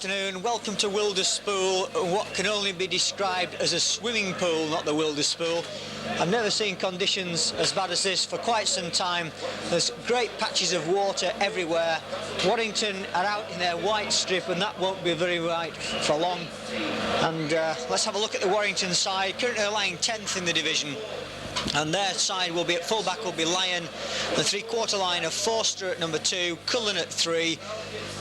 afternoon, welcome to Wilderspool, what can only be described as a swimming pool, not the Wilderspool. I've never seen conditions as bad as this for quite some time. There's great patches of water everywhere. Warrington are out in their white strip and that won't be very white for long. And let's have a look at the Warrington side, currently lying 10th in the division. And their side will be at full-back will be Lyon, the three-quarter line of Forster at number 2, Cullen at 3,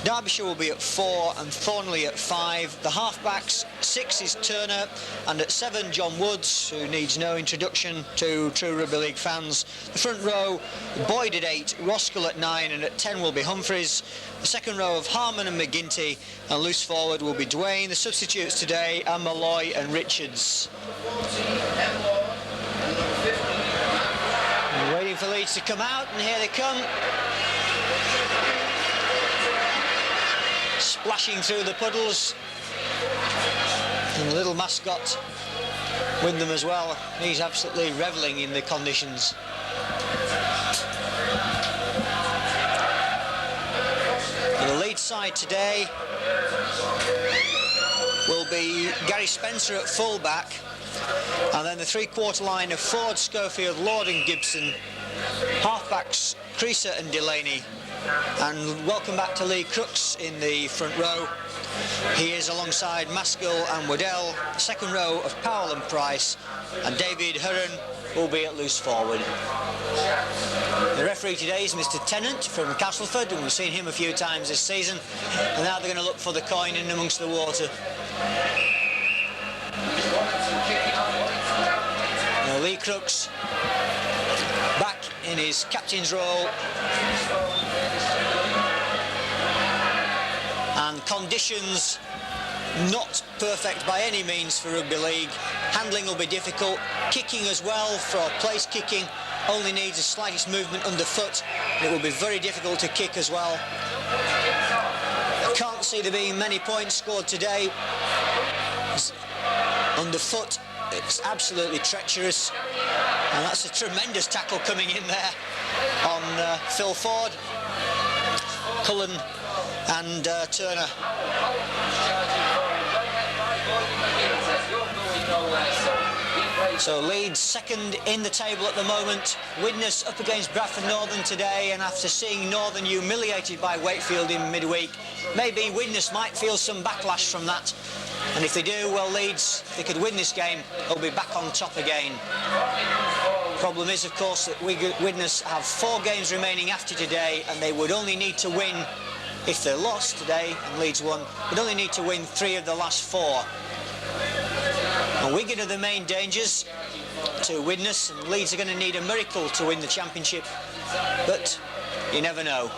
Derbyshire will be at 4 and Thornley at 5. The half-backs, 6 is Turner, and at 7 John Woods, who needs no introduction to true rugby league fans. The front row, Boyd at 8, Roskell at 9, and at 10 will be Humphreys. The second row of Harmon and McGinty, and loose forward will be Duane. The substitutes today are Malloy and Richards. Waiting for Leeds to come out, and here they come. Splashing through the puddles. And the little mascot with them as well. He's absolutely revelling in the conditions. And the Leeds side today will be Gary Spencer at full-back. And then the three-quarter line of Ford, Schofield, Lord and Gibson. Half-backs, Creaser and Delaney. And welcome back to Lee Crooks in the front row. He is alongside Maskell and Waddell. The second row of Powell and Price. And David Hurren will be at loose forward. The referee today is Mr. Tennant from Castleford, and we've seen him a few times this season. And now they're going to look for the coin in amongst the water. Now Lee Crooks back in his captain's role. And conditions not perfect by any means for rugby league. Handling will be difficult. Kicking as well, for place kicking only needs the slightest movement underfoot. It will be very difficult to kick as well. I can't see there being many points scored today. Underfoot, it's absolutely treacherous. And that's a tremendous tackle coming in there on Phil Ford, Cullen and Turner. So Leeds second in the table at the moment. Widnes up against Bradford Northern today, and after seeing Northern humiliated by Wakefield in midweek, maybe Widnes might feel some backlash from that. And if they do, well, Leeds, if they could win this game, they'll be back on top again. Problem is, of course, that Widnes have 4 games remaining after today, and they would only need to win, if they lost today and Leeds won, would only need to win 3 of the last 4. And Wigan are the main dangers to Widnes, and Leeds are going to need a miracle to win the championship, but you never know.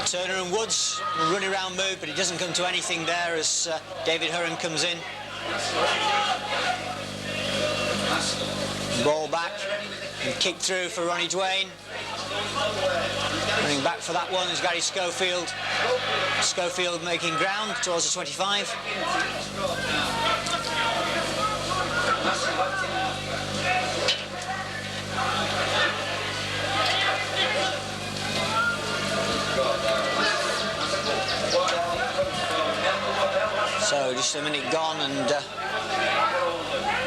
Turner and Woods will run around move, but it doesn't come to anything there as David Hurren comes in. Ball back and kick through for Ronnie Duane. Running back for that one is Gary Schofield. Schofield making ground towards the 25. So just a minute gone, and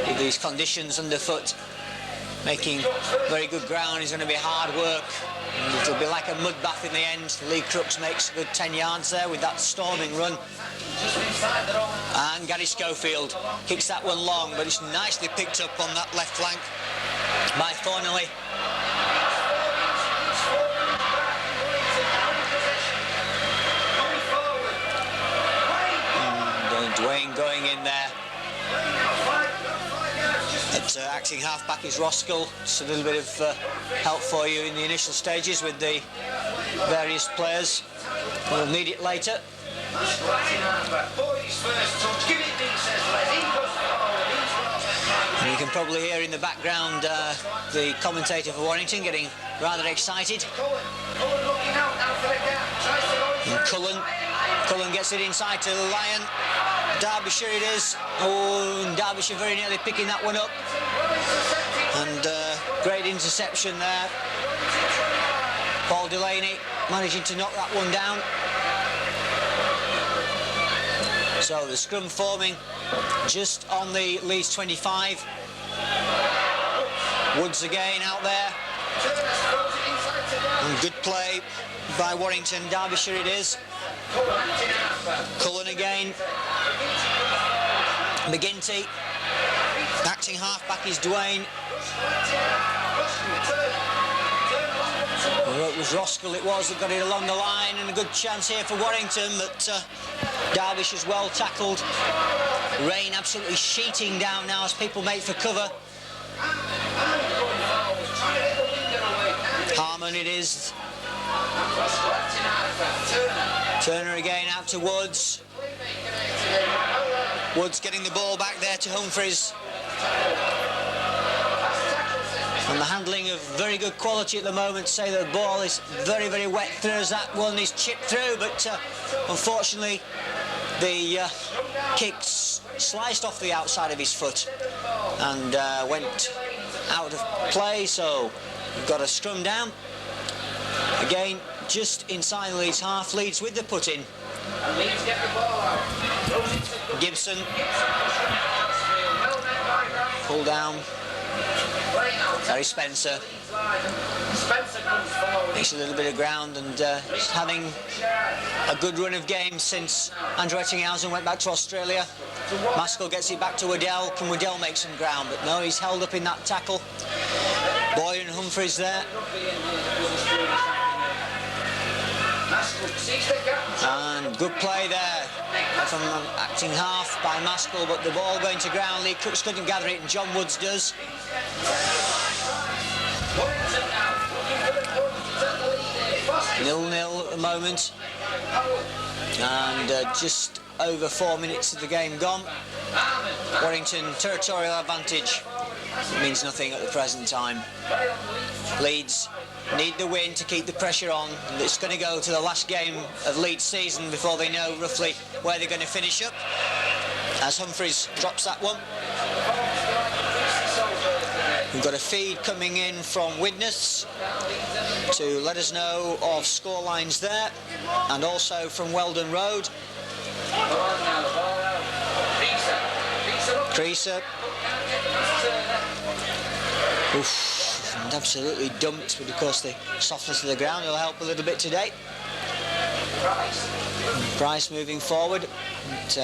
with these conditions underfoot, making very good ground is going to be hard work. And it'll be like a mud bath in the end. Lee Crooks makes a good 10 yards there with that storming run. And Gary Schofield kicks that one long, but it's nicely picked up on that left flank by Thornley. And Duane going in there. At acting half-back is Roskell. Just a little bit of help for you in the initial stages with the various players. We'll need it later. And you can probably hear in the background the commentator for Warrington getting rather excited. And Cullen gets it inside to Lyon. Derbyshire it is. Oh, and Derbyshire very nearly picking that one up. And great interception there. Paul Delaney managing to knock that one down. So the scrum forming just on the Leeds 25. Woods again out there. And good play by Warrington. Derbyshire it is. Cullen again. McGinty. Acting half-back is Dwayne. It was Roskell, it was, that got it along the line, and a good chance here for Warrington, but Derbyshire's well tackled. Rain absolutely sheeting down now as people make for cover. Harmon it is. Turner again out to Woods. Woods getting the ball back there to Humphreys. And the handling of very good quality at the moment. Say the ball is very, very wet through as that one is chipped through, but unfortunately the kick sliced off the outside of his foot and went out of play, so we've got a scrum down. Again, just inside Leeds half. Leeds with the put-in. Gibson. Pull down. Gary Spencer. Makes a little bit of ground and he's having a good run of games since Andrew Ettinghausen went back to Australia. Maskell gets it back to Waddell. Can Waddell make some ground? But no, he's held up in that tackle. Boyd and Humphreys there. And good play there from acting half by Maskell, but the ball going to ground. Lee Crooks couldn't gather it and John Woods does. 0-0 at the moment, and just over 4 minutes of the game gone. Warrington territorial advantage. It means nothing at the present time. Leeds need the win to keep the pressure on. It's going to go to the last game of Leeds season before they know roughly where they're going to finish up, as Humphreys drops that one. We've got a feed coming in from Widnes to let us know of score lines there, and also from Weldon Road. Creaser. Oof, and absolutely dumped, but of course the softness of the ground will help a little bit today. Price moving forward, but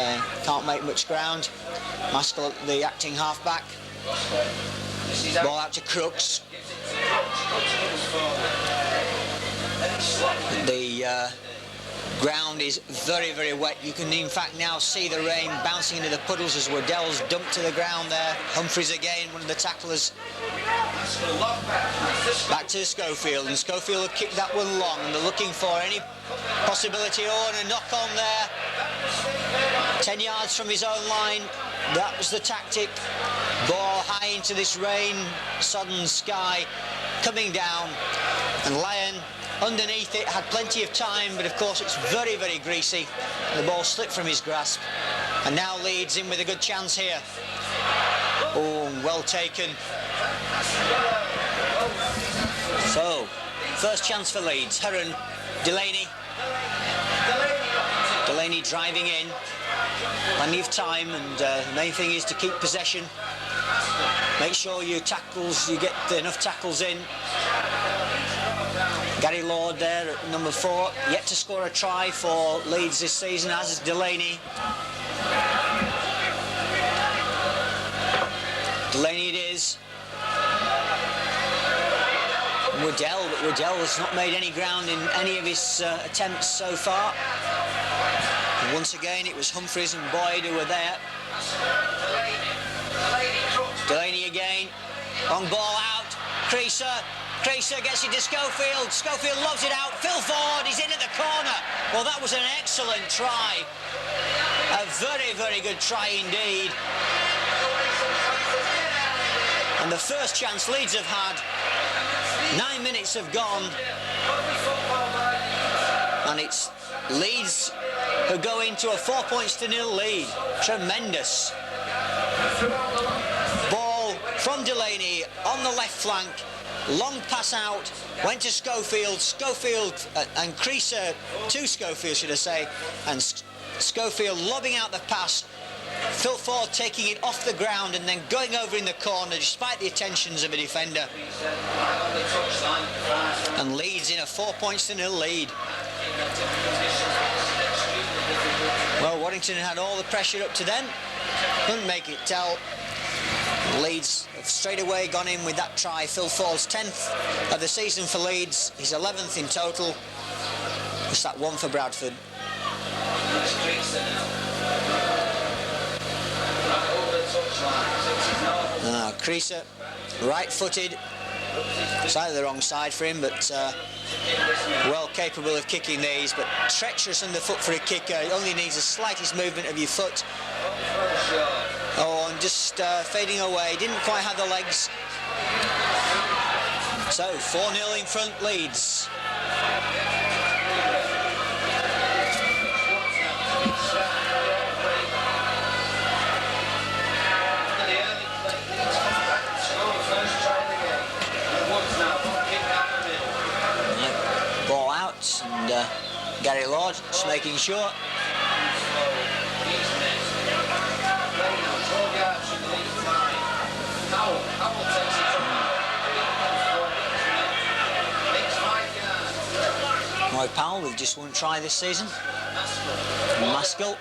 can't make much ground. Maskell, the acting half-back. Ball out to Crooks. The ground is very, very wet. You can in fact now see the rain bouncing into the puddles as Waddell's dumped to the ground there. Humphreys again, one of the tacklers. Back to Schofield, and Schofield have kicked that one long, and they're looking for any possibility or a knock on there. 10 yards from his own line. That was the tactic. Ball high into this rain sodden sky, coming down, and Lyon underneath it had plenty of time, but of course it's very, very greasy. The ball slipped from his grasp, and now Leeds in with a good chance here. Oh, well taken. So, first chance for Leeds. Heron, Delaney. Delaney driving in. Plenty of time, and the main thing is to keep possession. Make sure you get enough tackles in. Gary Lord there at number 4, yet to score a try for Leeds this season, as is Delaney. Delaney it is. Waddell, but Waddell has not made any ground in any of his attempts so far. And once again, it was Humphreys and Boyd who were there. Delaney again. Long ball out. Creaser. Creaser gets it to Schofield. Schofield lobs it out. Phil Ford is in at the corner. Well, that was an excellent try. A very, very good try indeed. And the first chance Leeds have had. 9 minutes have gone. And it's Leeds who go into a 4-0 lead. Tremendous. Ball from Delaney on the left flank. Long pass out, went to Schofield and Creaser to Schofield, should I say, and Schofield lobbing out the pass. Phil Ford taking it off the ground and then going over in the corner despite the attentions of a defender. And Leeds in a 4-0 lead. Well, Warrington had all the pressure up to then. Couldn't make it tell. Leeds have straight away gone in with that try. Phil Ford's 10th of the season for Leeds. He's 11th in total. Just that one for Bradford. Creaser, right-footed. It's either the wrong side for him, but well capable of kicking these, but treacherous underfoot for a kicker. It only needs the slightest movement of your foot. Oh, and just fading away. Didn't quite have the legs. So 4-0 in front, Leeds. Ball out, and Gary Lord just making sure. Roy Powell with just one try this season. Maskell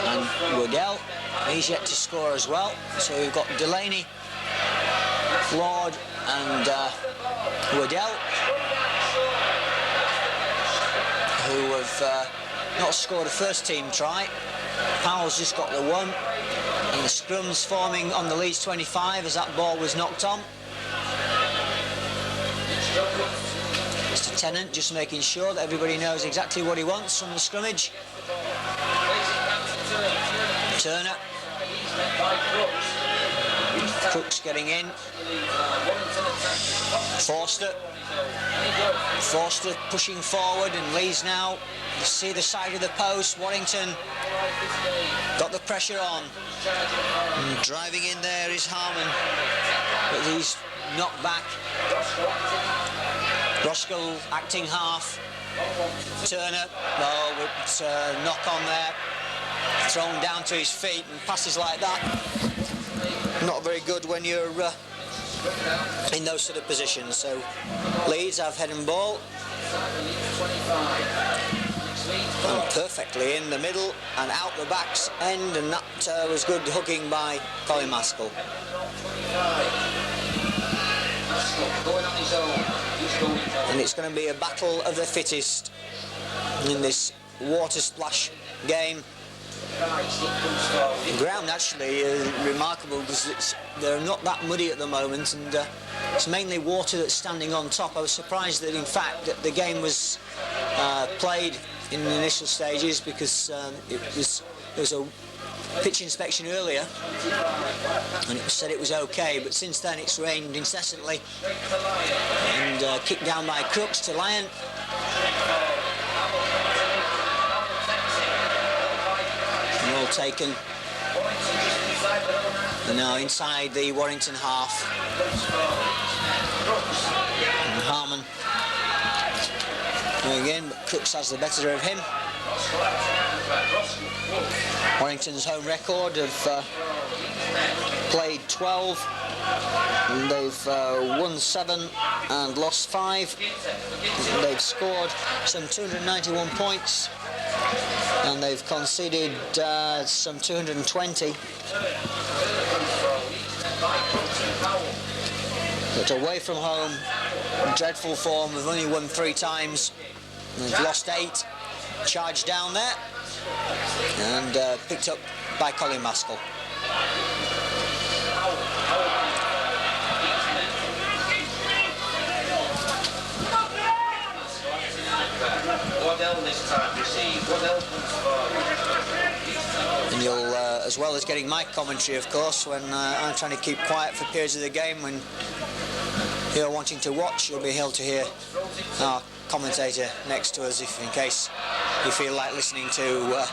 and Woodell, he's yet to score as well. So we've got Delaney, Lord and Woodell, who have not scored a first team try. Powell's just got the one, and the scrum's forming on the Leeds 25 as that ball was knocked on. Mr. Tennant just making sure that everybody knows exactly what he wants from the scrummage. Turner. Crooks getting in. Forster pushing forward, and Leeds now. You see the side of the post. Warrington got the pressure on. And driving in there is Harmon, but he's knocked back. Roscoe acting half. Turner, oh, but knock on there. Thrown down to his feet, and passes like that. Not very good when you're in those sort of positions. So Leeds have head and ball. And perfectly in the middle and out the back's end, and that was good hooking by Colin Maskell. And it's going to be a battle of the fittest in this water splash game. The ground actually is remarkable because they're not that muddy at the moment, and it's mainly water that's standing on top. I was surprised that in fact that the game was played in the initial stages, because there was a pitch inspection earlier and it was said it was okay, but since then it's rained incessantly, and kicked down by Crooks to Lyon. And all taken. And now inside the Warrington half. And Harmon going in, but Crooks has the better of him. Warrington's home record have played 12, and they've won 7 and lost 5. They've scored some 291 points, and they've conceded some 220. But away from home, dreadful form. They've only won 3 times. They've lost 8. Charged down there and picked up by Colin Maskell. And you'll, as well as getting my commentary, of course, when I'm trying to keep quiet for periods of the game, when you're wanting to watch, you'll be able to hear our commentator next to us, if in case you feel like listening to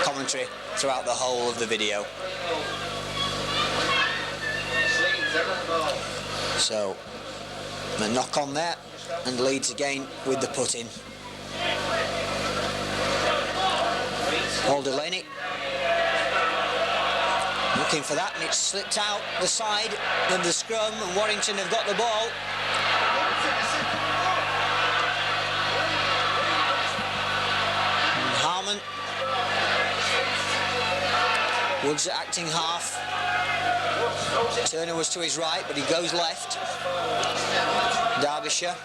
commentary throughout the whole of the video. So, a knock on there, and Leeds again with the put in. Paul Delaney looking for that, and it's slipped out the side of the scrum, and Warrington have got the ball. And Harmon. Woods acting half. Turner was to his right, but he goes left. Derbyshire.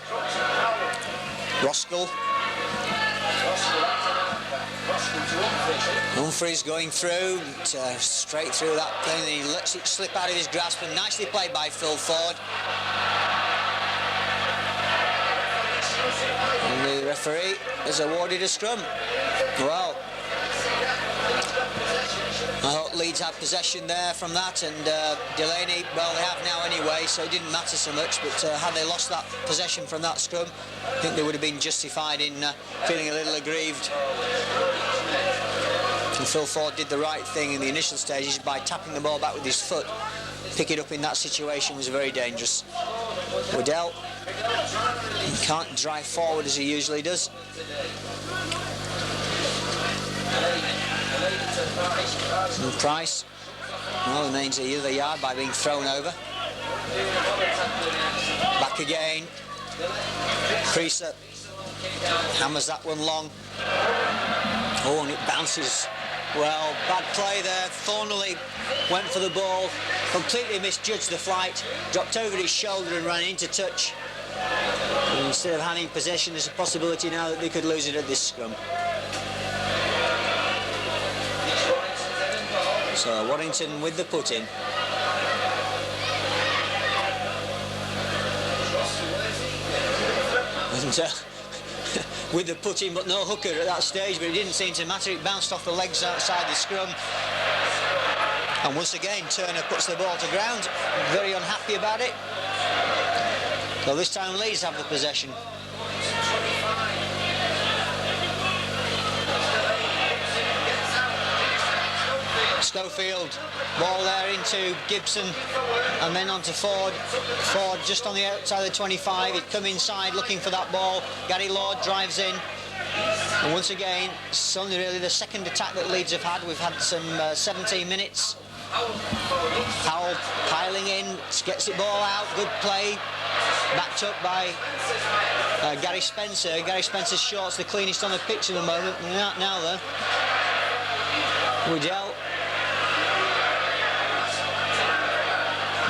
Roskell. Humphreys going through, straight through that plane, and he lets it slip out of his grasp, and nicely played by Phil Ford. And the referee has awarded a scrum. Well, I hope Leeds had possession there from that, and Delaney, well, they have now anyway, so it didn't matter so much, but had they lost that possession from that scrum, I think they would have been justified in feeling a little aggrieved. And Phil Ford did the right thing in the initial stages by tapping the ball back with his foot. Pick it up in that situation was very dangerous. Waddell, he can't drive forward as he usually does. And Price, well, remains the other yard by being thrown over. Back again. Creaser hammers that one long. Oh, and it bounces. Well, bad play there. Thornley went for the ball, completely misjudged the flight, dropped over his shoulder and ran into touch. And instead of having possession, there's a possibility now that they could lose it at this scrum. So Warrington with the put-in. With the put-in, but no hooker at that stage, but it didn't seem to matter. It bounced off the legs outside the scrum. And once again, Turner puts the ball to ground. Very unhappy about it. So this time Leeds have the possession. Schofield, ball there into Gibson and then onto Ford. Ford just on the outside of the 25, he'd come inside looking for that ball. Gary Lord drives in, and once again it's only really the second attack that Leeds have had. We've had some 17 minutes. Powell piling in, gets the ball out, good play, backed up by Gary Spencer. Gary Spencer's shot's the cleanest on the pitch at the moment. Now though, Waddell.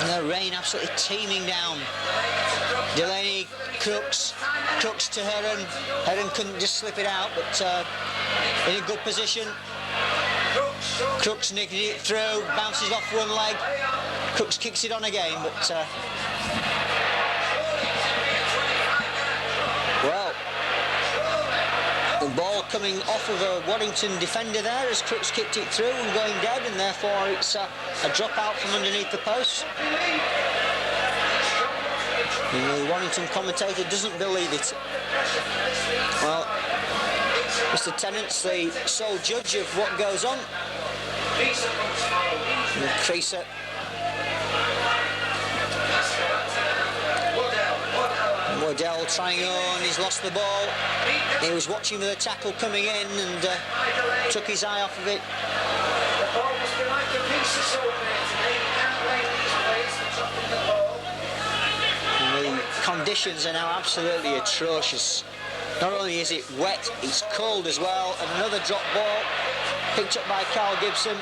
The rain absolutely teeming down. Delaney, Crooks to Heron. Heron couldn't just slip it out, but in a good position. Crooks nicking it through, bounces off one leg. Crooks kicks it on again, but well, the ball coming off of a Warrington defender there as Crooks kicked it through and going dead, and therefore it's a drop out from underneath the post. And the Warrington commentator doesn't believe it. Well, Mr. Tennant's the sole judge of what goes on. And Creaser. Waddell trying on, he's lost the ball. He was watching for the tackle coming in and took his eye off of it. And the conditions are now absolutely atrocious. Not only is it wet, it's cold as well. And another drop ball picked up by Carl Gibson.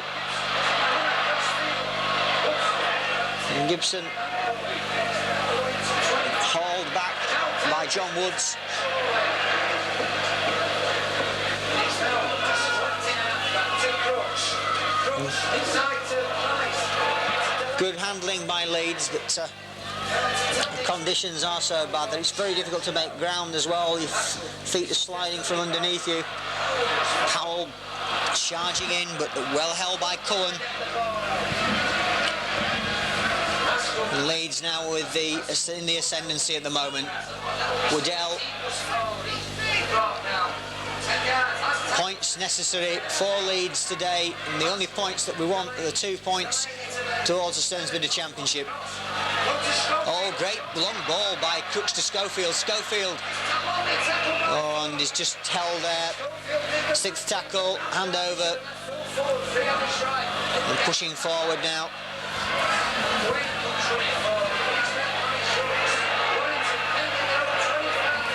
And Gibson hauled back by John Woods. Good handling by Leeds, but the conditions are so bad that it's very difficult to make ground as well. Your feet are sliding from underneath you. Powell charging in, but well held by Cullen. Leeds now with in the ascendancy at the moment. Waddell. Points necessary for Leeds today, and the only points that we want are the 2 points towards the Stensbridge Championship. Oh, great long ball by Crooks to Schofield. Schofield Oh, and he's just held there. 6th tackle, hand over. And pushing forward now.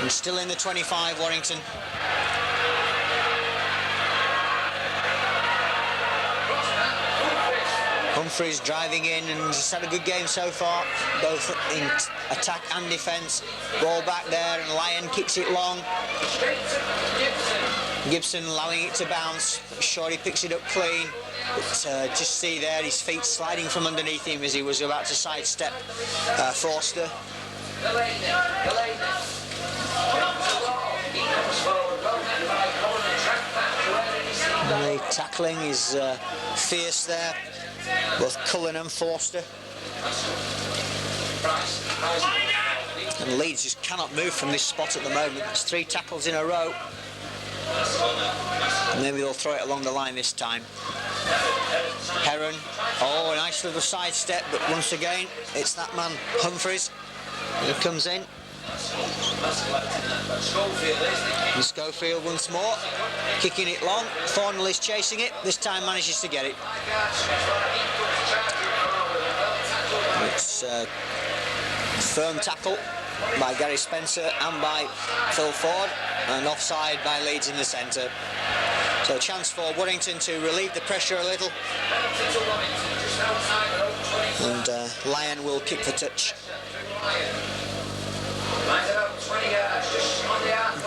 And still in the 25, Warrington. Humphries driving in, and he's had a good game so far, both in attack and defence. Ball back there, and Lyon kicks it long. Gibson allowing it to bounce. Shorty picks it up clean. But just see there, his feet sliding from underneath him as he was about to sidestep Forster. The tackling is fierce there, both Cullen and Forster. And Leeds just cannot move from this spot at the moment. It's 3 tackles in a row. And maybe they'll throw it along the line this time. Heron, oh, a nice little sidestep, but once again, it's that man, Humphries, who comes in. And Schofield once more, kicking it long. Thornhill is chasing it, this time manages to get it. It's a firm tackle by Gary Spencer and by Phil Ford, and offside by Leeds in the centre. So a chance for Warrington to relieve the pressure a little. And Lyon will kick the touch.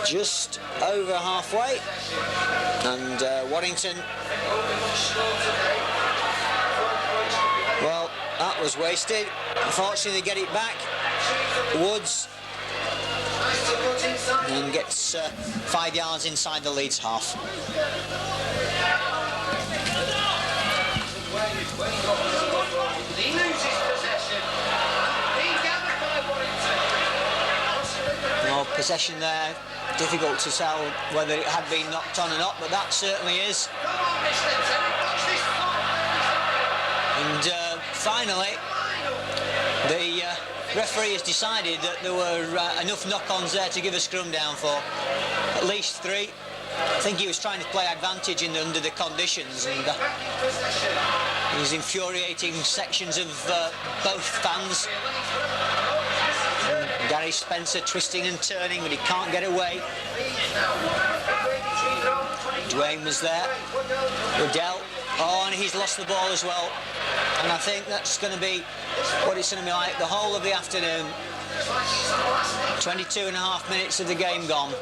Just over halfway, and Warrington, well, that was wasted. Unfortunately, they get it back. Woods, and gets 5 yards inside the Leeds half. Possession there, difficult to tell whether it had been knocked on or not, but that certainly is. And finally, the referee has decided that there were enough knock-ons there to give a scrum down for at least 3. I think he was trying to play advantage under the conditions, and he's infuriating sections of both fans. Gary Spencer twisting and turning, but he can't get away. Dwayne was there. Liddell. Oh, and he's lost the ball as well. And I think that's going to be what it's going to be like the whole of the afternoon. 22.5 minutes of the game gone.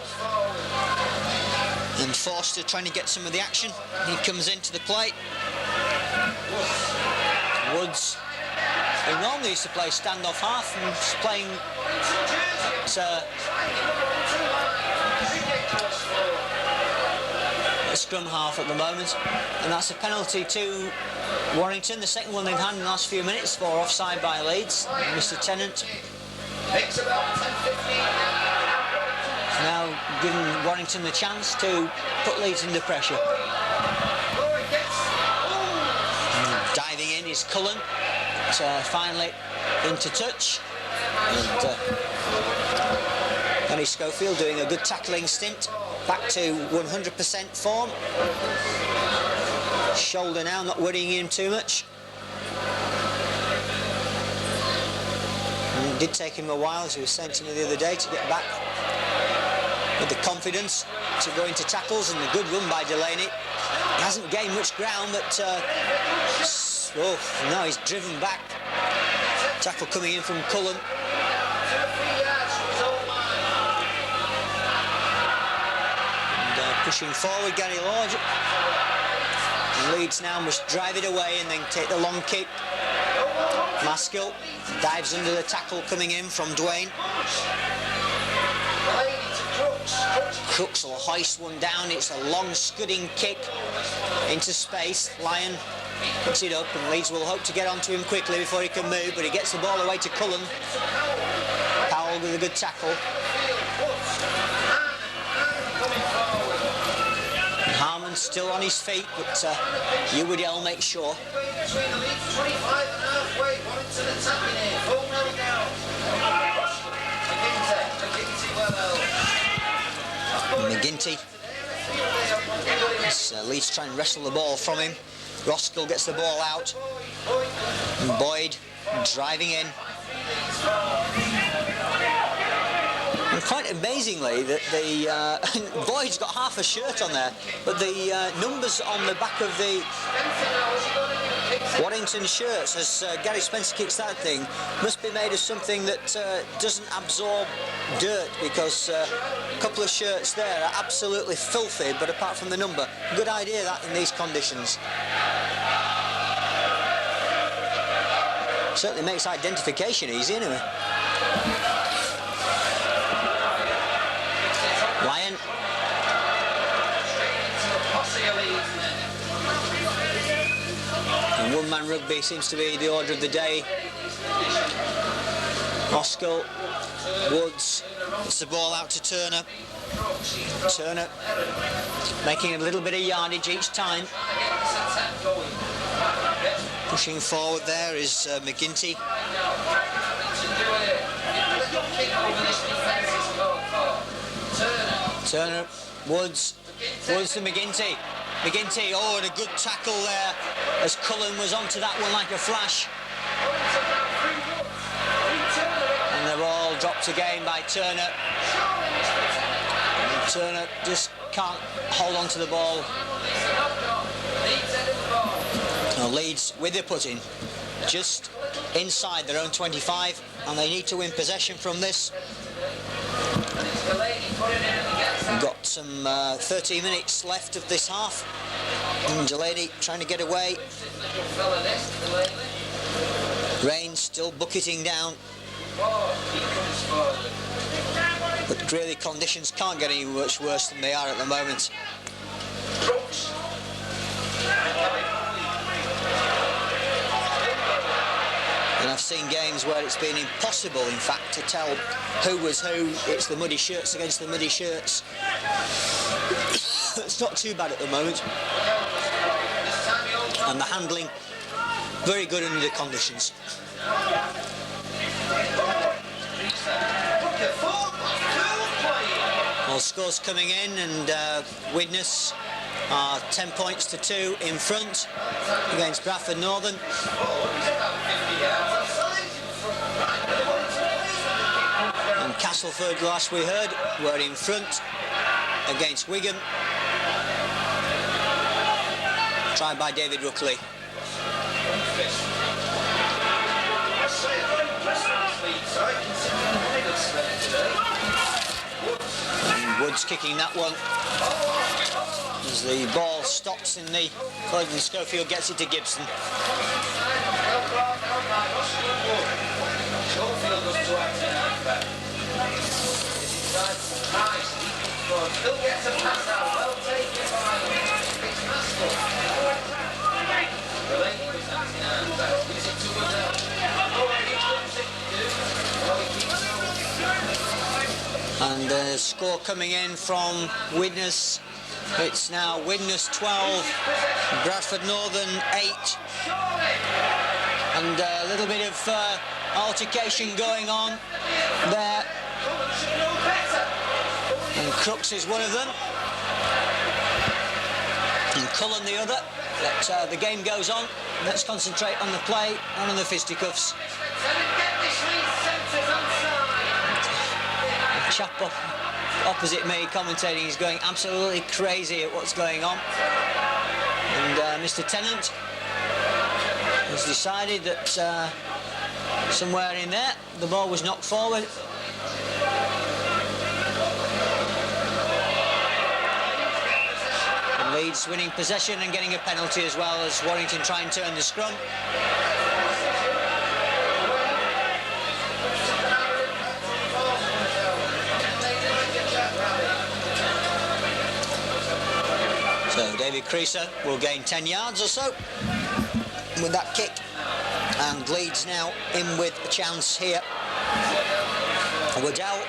And Forster trying to get some of the action. He comes into the play. Woods, who normally used to play standoff half, and he's playing a scrum half at the moment, and that's a penalty to Warrington, the second one they've had in the last few minutes, for offside by Leeds. Mr. Tennant now giving Warrington the chance to put Leeds under pressure. Diving in is Cullen, finally into touch, and Gary Schofield doing a good tackling stint, back to 100% form. Shoulder now not worrying him too much. And it did take him a while, as he was saying to me the other day, to get back with the confidence to go into tackles, and a good run by Delaney. He hasn't gained much ground, but now he's driven back. Tackle coming in from Cullen. And pushing forward, Gary Lodge. Leeds now must drive it away and then take the long kick. Maskell dives under the tackle coming in from Dwayne. Crooks will hoist one down. It's a long scudding kick into space. Lyon puts it up, and Leeds will hope to get onto him quickly before he can move, but he gets the ball away to Cullen. Powell with a good tackle. Harmon's still on his feet, but Uwadell makes sure. McGinty. Leeds try and wrestle the ball from him. Roskell gets the ball out. And Boyd driving in. And quite amazingly, that the Boyd's got half a shirt on there, but the numbers on the back of the Warrington shirts, as Gary Spencer kicks that thing, must be made of something that doesn't absorb dirt, because a couple of shirts there are absolutely filthy, but apart from the number, good idea that in these conditions. Certainly makes identification easy anyway. Lyon. And one-man rugby seems to be the order of the day. Roskell, Woods, gets the ball out to Turner. Turner making a little bit of yardage each time. Pushing forward there is McGinty. Turner, Woods to McGinty. McGinty, oh, and a good tackle there as Cullen was onto that one like a flash. And the ball dropped again by Turner. And Turner just can't hold on to the ball. Now Leeds with the put-in, just inside their own 25, and they need to win possession from this. We've got some 13 minutes left of this half. And Delaney trying to get away. Rain still bucketing down. But really conditions can't get any much worse than they are at the moment. And I've seen games where it's been impossible, in fact, to tell who was who. It's the muddy shirts against the muddy shirts. It's not too bad at the moment. And the handling, very good under the conditions. Well, scores coming in, and Widnes are 10 points to 2 in front against Bradford Northern. And Castleford, last we heard, were in front against Wigan. Tried by David Ruckley. And Woods kicking that one. As the ball stops in the play, and Schofield gets it to Gibson. And the score coming in from Widnes. It's now Widnes 12, Bradford Northern 8. And a little bit of altercation going on there. And Crooks is one of them. And Cullen the other. But the game goes on. Let's concentrate on the play and on the fisticuffs. The chap opposite me commentating is going absolutely crazy at what's going on. And Mr. Tennant has decided that somewhere in there the ball was knocked forward. And Leeds winning possession and getting a penalty as well, as Warrington try and turn the scrum. So David Creaser will gain 10 yards or so with that kick, and Leeds now in with a chance here. Waddell,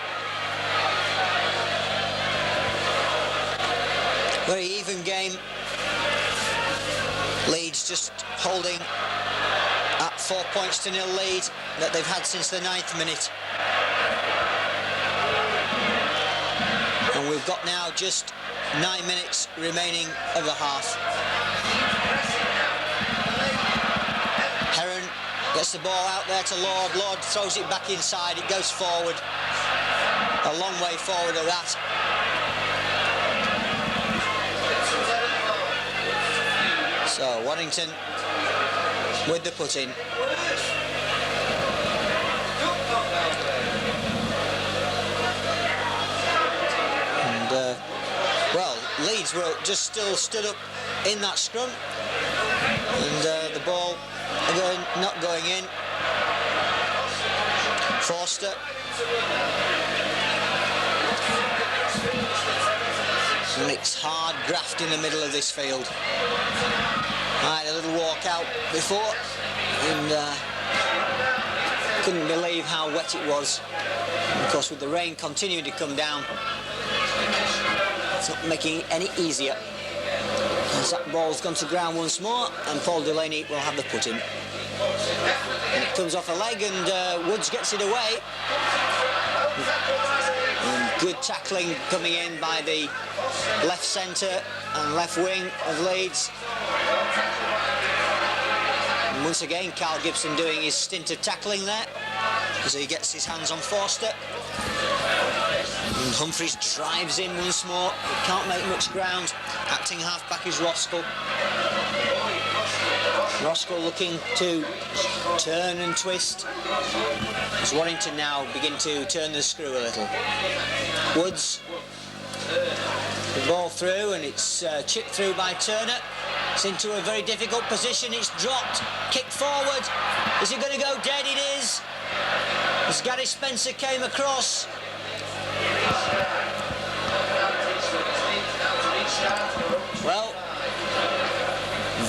very even game. Leeds just holding at 4 points to 0 lead that they've had since the 9th minute. And we've got now just 9 minutes remaining of the half. Heron gets the ball out there to Lord. Lord throws it back inside. It goes forward. A long way forward at that. So Warrington with the put in. And well, Leeds were just still stood up in that scrum, and the ball again not going in. Forster. And it's hard graft in the middle of this field. I had a little walk out before and couldn't believe how wet it was. And of course, with the rain continuing to come down, it's not making it any easier. As that ball's gone to ground once more, and Paul Delaney will have the put in. And it comes off a leg, and Woods gets it away. And good tackling coming in by the left centre and left wing of Leeds. And once again, Carl Gibson doing his stint of tackling there as he gets his hands on Forster. And Humphreys drives in once more. He can't make much ground. Acting half-back is Roskell. Roskell looking to turn and twist as Warrington now begin to turn the screw a little. Woods, the ball through, and it's chipped through by Turner. It's into a very difficult position. It's dropped, kicked forward. Is it going to go dead? It is. As Gary Spencer came across. Well,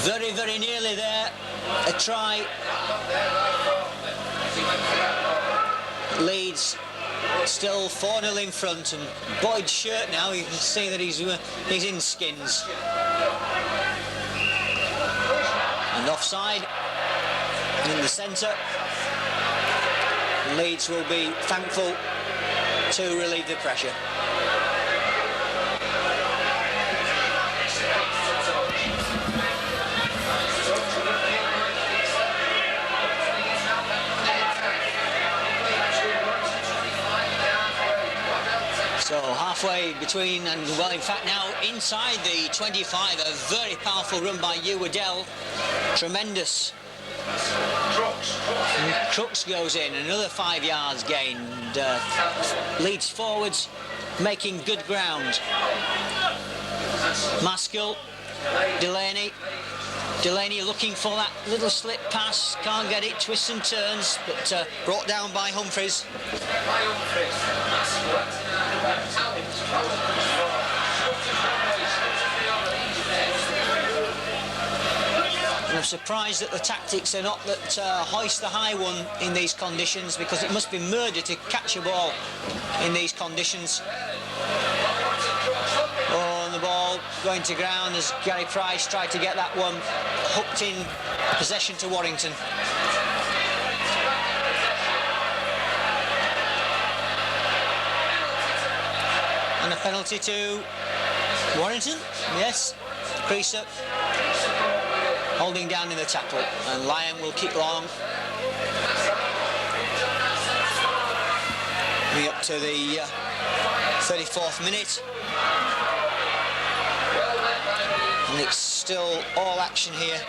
very, very nearly there. A try. Leeds still 4-0 in front, and Boyd's shirt now, you can see that he's in skins. And offside in the centre. Leeds will be thankful to relieve the pressure. So halfway between, and well, in fact now inside the 25, a very powerful run by Hugh Waddell. Tremendous. And Crooks goes in, another 5 yards gained. Leeds forwards making good ground. Maskell, Delaney. Delaney looking for that little slip pass, can't get it, twists and turns, but brought down by Humphreys. And I'm surprised that the tactics are not that hoist the high one in these conditions, because it must be murder to catch a ball in these conditions. Oh, and the ball going to ground as Gary Price tried to get that one hooked in possession to Warrington. And a penalty to Warrington, yes, creaser, holding down in the tackle, and Lyon will kick long. Coming up to the 34th minute. And it's still all action here,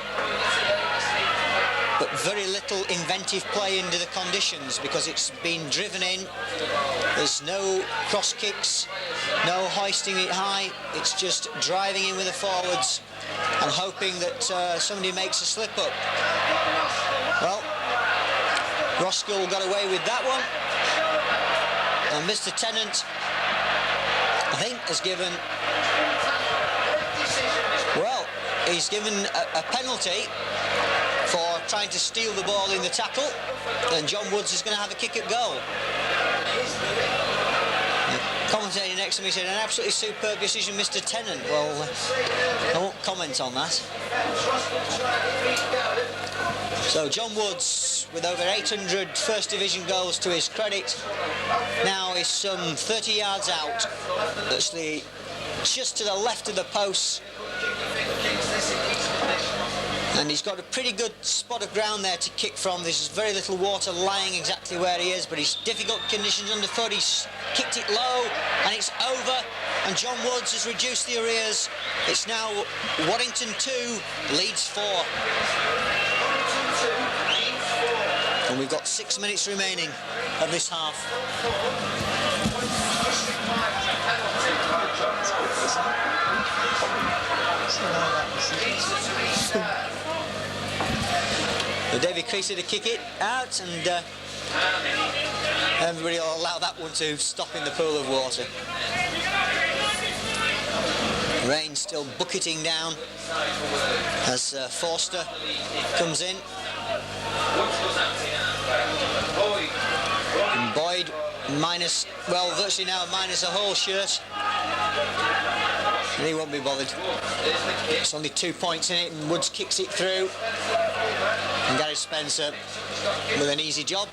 but very little inventive play into the conditions, because it's been driven in. There's no cross kicks, no hoisting it high. It's just driving in with the forwards and hoping that somebody makes a slip up. Well, Roskell got away with that one, and Mr. Tennant, I think, has given, well, he's given a penalty for trying to steal the ball in the tackle, and John Woods is going to have a kick at goal. The commentator next to me said, an absolutely superb decision, Mr. Tennant. Well, I won't comment on that. So John Woods, with over 800 First Division goals to his credit, now is some 30 yards out. That's the just to the left of the post. And he's got a pretty good spot of ground there to kick from. There's very little water lying exactly where he is, but he's difficult conditions underfoot. He's kicked it low, and it's over. And John Woods has reduced the arrears. It's now Warrington 2, Leeds 4. And we've got 6 minutes remaining of this half. David Creasy to kick it out, and everybody will allow that one to stop in the pool of water. Rain still bucketing down as Forster comes in. And Boyd minus, well, virtually now minus a whole shirt. And he won't be bothered. It's only 2 points in it, and Woods kicks it through. And Gary Spencer with an easy job.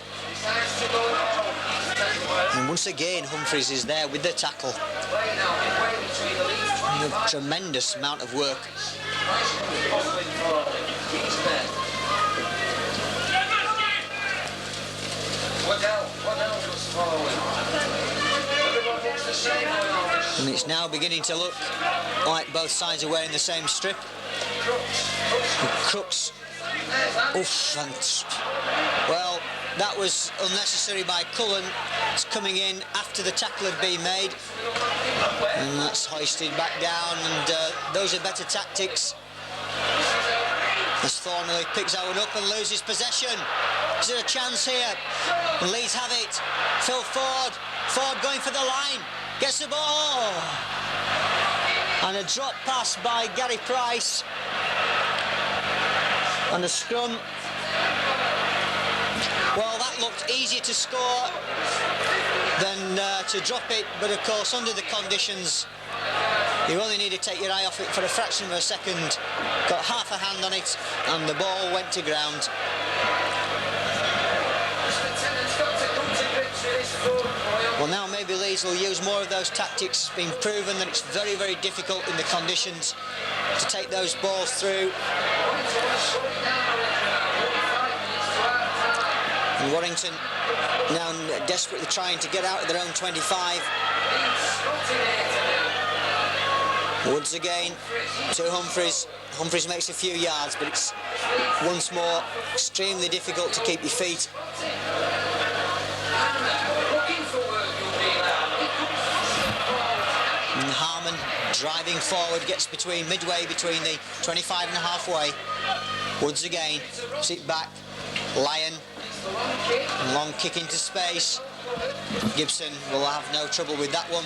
And once again, Humphreys is there with the tackle. And a tremendous amount of work. And it's now beginning to look like both sides are wearing the same strip. And Crooks. Oof, and, well, that was unnecessary by Cullen. It's coming in after the tackle had been made. And that's hoisted back down, and those are better tactics. As Thornley picks that one up and loses possession. Is there a chance here? And Leeds have it. Phil Ford. Ford going for the line. Gets the ball. And a drop pass by Gary Price. And a scrum. Well, that looked easier to score than to drop it, but of course under the conditions you only need to take your eye off it for a fraction of a second. Got half a hand on it and the ball went to ground. Well, now maybe Leeds will use more of those tactics. It's been proven that it's very, very difficult in the conditions to take those balls through. And Warrington now desperately trying to get out of their own 25. Woods again to Humphreys. Humphreys makes a few yards, but it's once more extremely difficult to keep your feet. And Harmon driving forward, gets midway between the 25 and the halfway. Woods again, sit back, Lyon, long kick into space. Gibson will have no trouble with that one.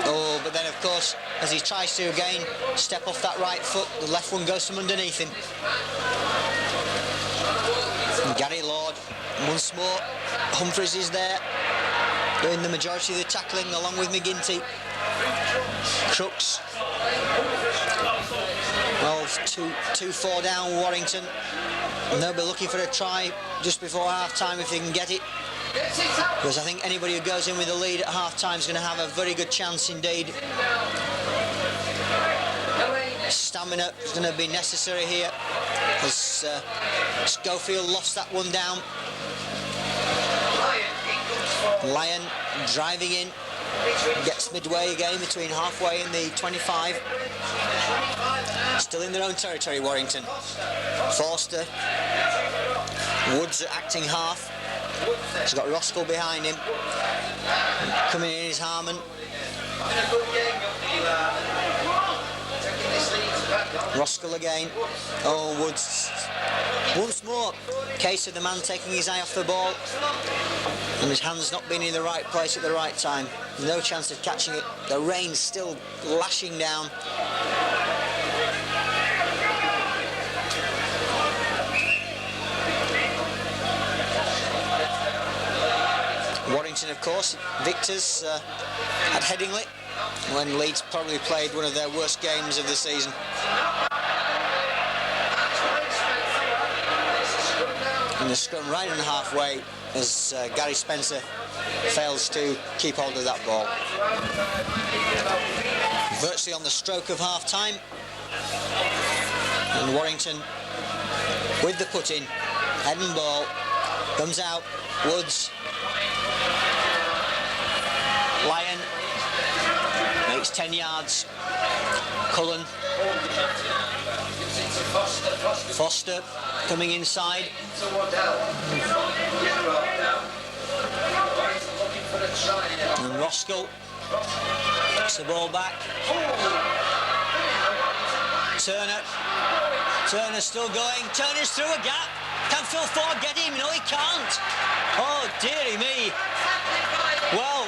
Oh, but then of course, as he tries to again step off that right foot, the left one goes from underneath him. And Gary Lord, once more, Humphreys is there, doing the majority of the tackling along with McGinty. Crooks. Well, 2-4 down Warrington. And they'll be looking for a try just before half-time if they can get it. Because I think anybody who goes in with a lead at half-time is going to have a very good chance indeed. Stamina is going to be necessary here as Schofield lost that one down. Lyon driving in, gets midway again between halfway and the 25. Still in their own territory, Warrington. Forster. Woods acting half. He's got Roskell behind him. Coming in is Harmon. Roskell again. Oh, Woods. Once more, case of the man taking his eye off the ball and his hands not being in the right place at the right time. No chance of catching it. The rain's still lashing down. Warrington, of course, victors at Headingley, when Leeds probably played one of their worst games of the season. And the scrum right in halfway as Gary Spencer fails to keep hold of that ball. virtually on the stroke of half-time. And Warrington with the put-in, head and ball, comes out, Woods, Lyon, makes 10 yards, Cullen, Foster coming inside, and Roskell gets the ball back. Turner still going. Turner's through a gap. Can Phil Ford get him? No, he can't. Oh, dearie me. Well,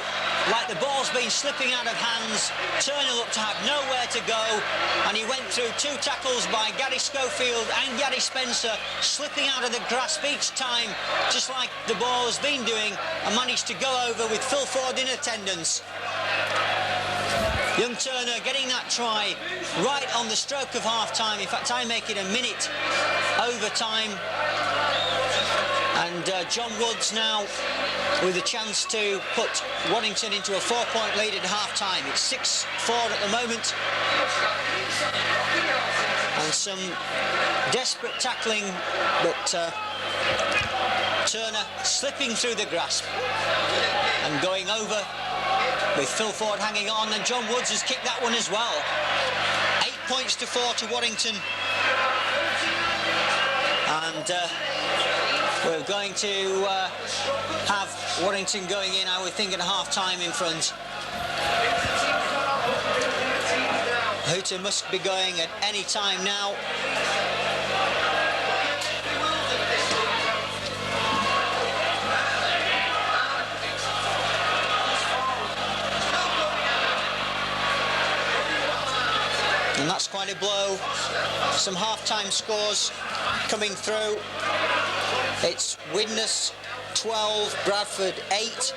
like the ball's been slipping out of hands, Turner looked to have nowhere to go, and he went through 2 tackles by Gary Schofield and Gary Spencer, slipping out of the grasp each time, just like the ball has been doing, and managed to go over with Phil Ford in attendance. Young Turner getting that try right on the stroke of half-time. In fact, I make it a minute overtime. And John Woods now with a chance to put Warrington into a 4-point lead at half-time. It's 6-4 at the moment. And some desperate tackling, but Turner slipping through the grasp and going over with Phil Ford hanging on, and John Woods has kicked that one as well. 8 points to 4 to Warrington. And we're going to have Warrington going in, I would think, at half-time in front. Hooter must be going at any time now. And that's quite a blow. Some half-time scores coming through. It's Widnes 12, Bradford 8.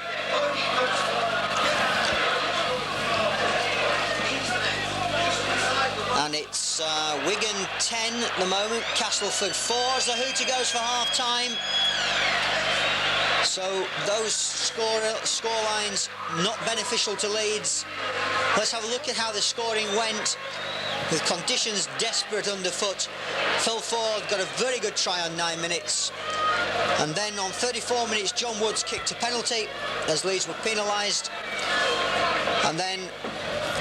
And it's Wigan 10 at the moment, Castleford 4 as the Hooter goes for half-time. So those score lines not beneficial to Leeds. Let's have a look at how the scoring went. With conditions desperate underfoot, Phil Ford got a very good try on 9 minutes. And then on 34 minutes, John Woods kicked a penalty as Leeds were penalised. And then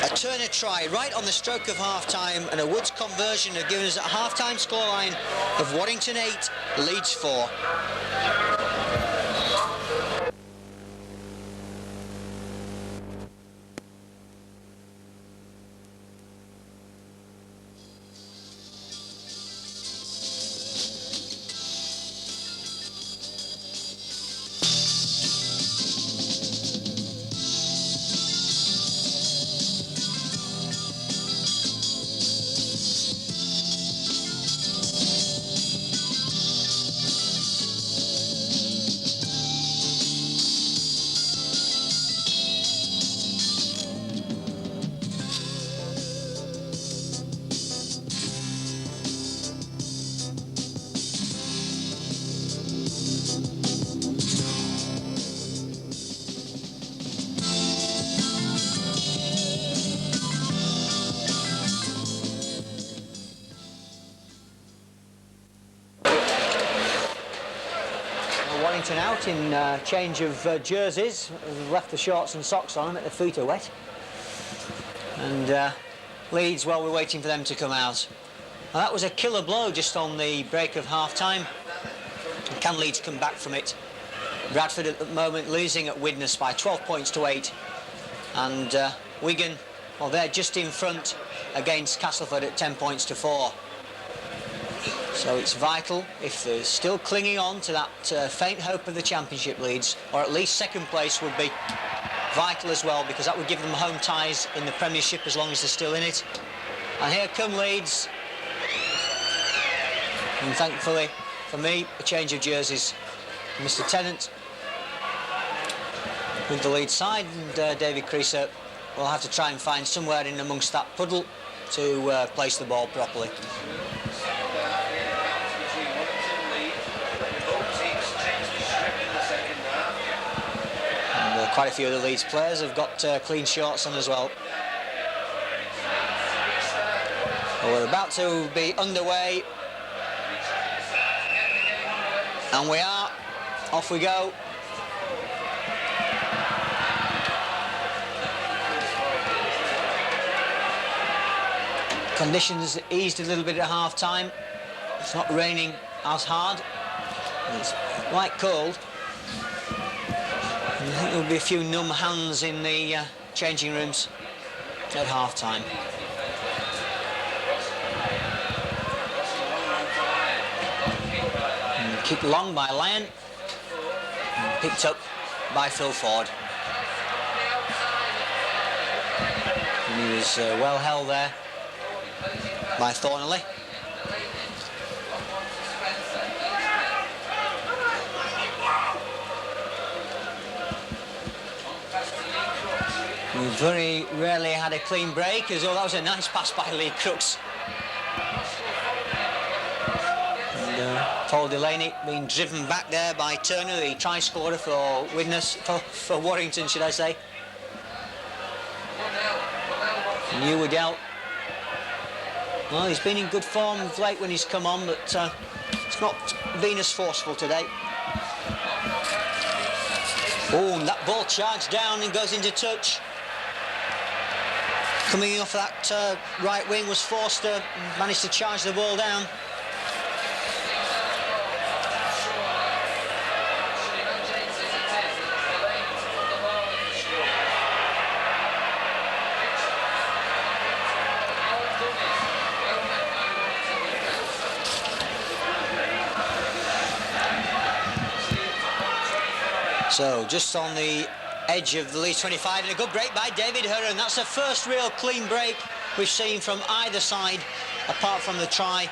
a Turner try right on the stroke of half-time, and a Woods conversion have given us a half-time scoreline of Warrington 8, Leeds 4. Warrington out in change of jerseys. We've left the shorts and socks on them, at the feet are wet. And Leeds, well, we're waiting for them to come out. Now, that was a killer blow just on the break of half-time. Can Leeds come back from it? Bradford at the moment losing at Widnes by 12 points to 8. And Wigan, well, they're just in front against Castleford at 10 points to 4. So it's vital, if they're still clinging on to that faint hope of the Championship, Leeds, or at least second place would be vital as well, because that would give them home ties in the Premiership as long as they're still in it. And here come Leeds. And thankfully, for me, a change of jerseys. Mr. Tennant with the Leeds side, and David Creaser will have to try and find somewhere in amongst that puddle to place the ball properly. And quite a few of the Leeds players have got clean shorts on as well. Well, we're about to be underway. And we are. Off we go. Conditions eased a little bit at half-time. It's not raining as hard. It's quite cold. And I think there'll be a few numb hands in the changing rooms at half-time. Kicked long by Lyon. And picked up by Phil Ford. And he was well held there by Thornley. We very rarely had a clean break, as though that was a nice pass by Lee Crooks. And Paul Delaney being driven back there by Turner, the try scorer for Widnes, for Warrington, should I say. New Waddell. Well, he's been in good form of late when he's come on, but it's not been as forceful today. Oh, and that ball charged down and goes into touch. Coming off that right wing was Forster, managed to charge the ball down. So, just on the edge of the Leeds 25, and a good break by David Hearn. That's the first real clean break we've seen from either side, apart from the try.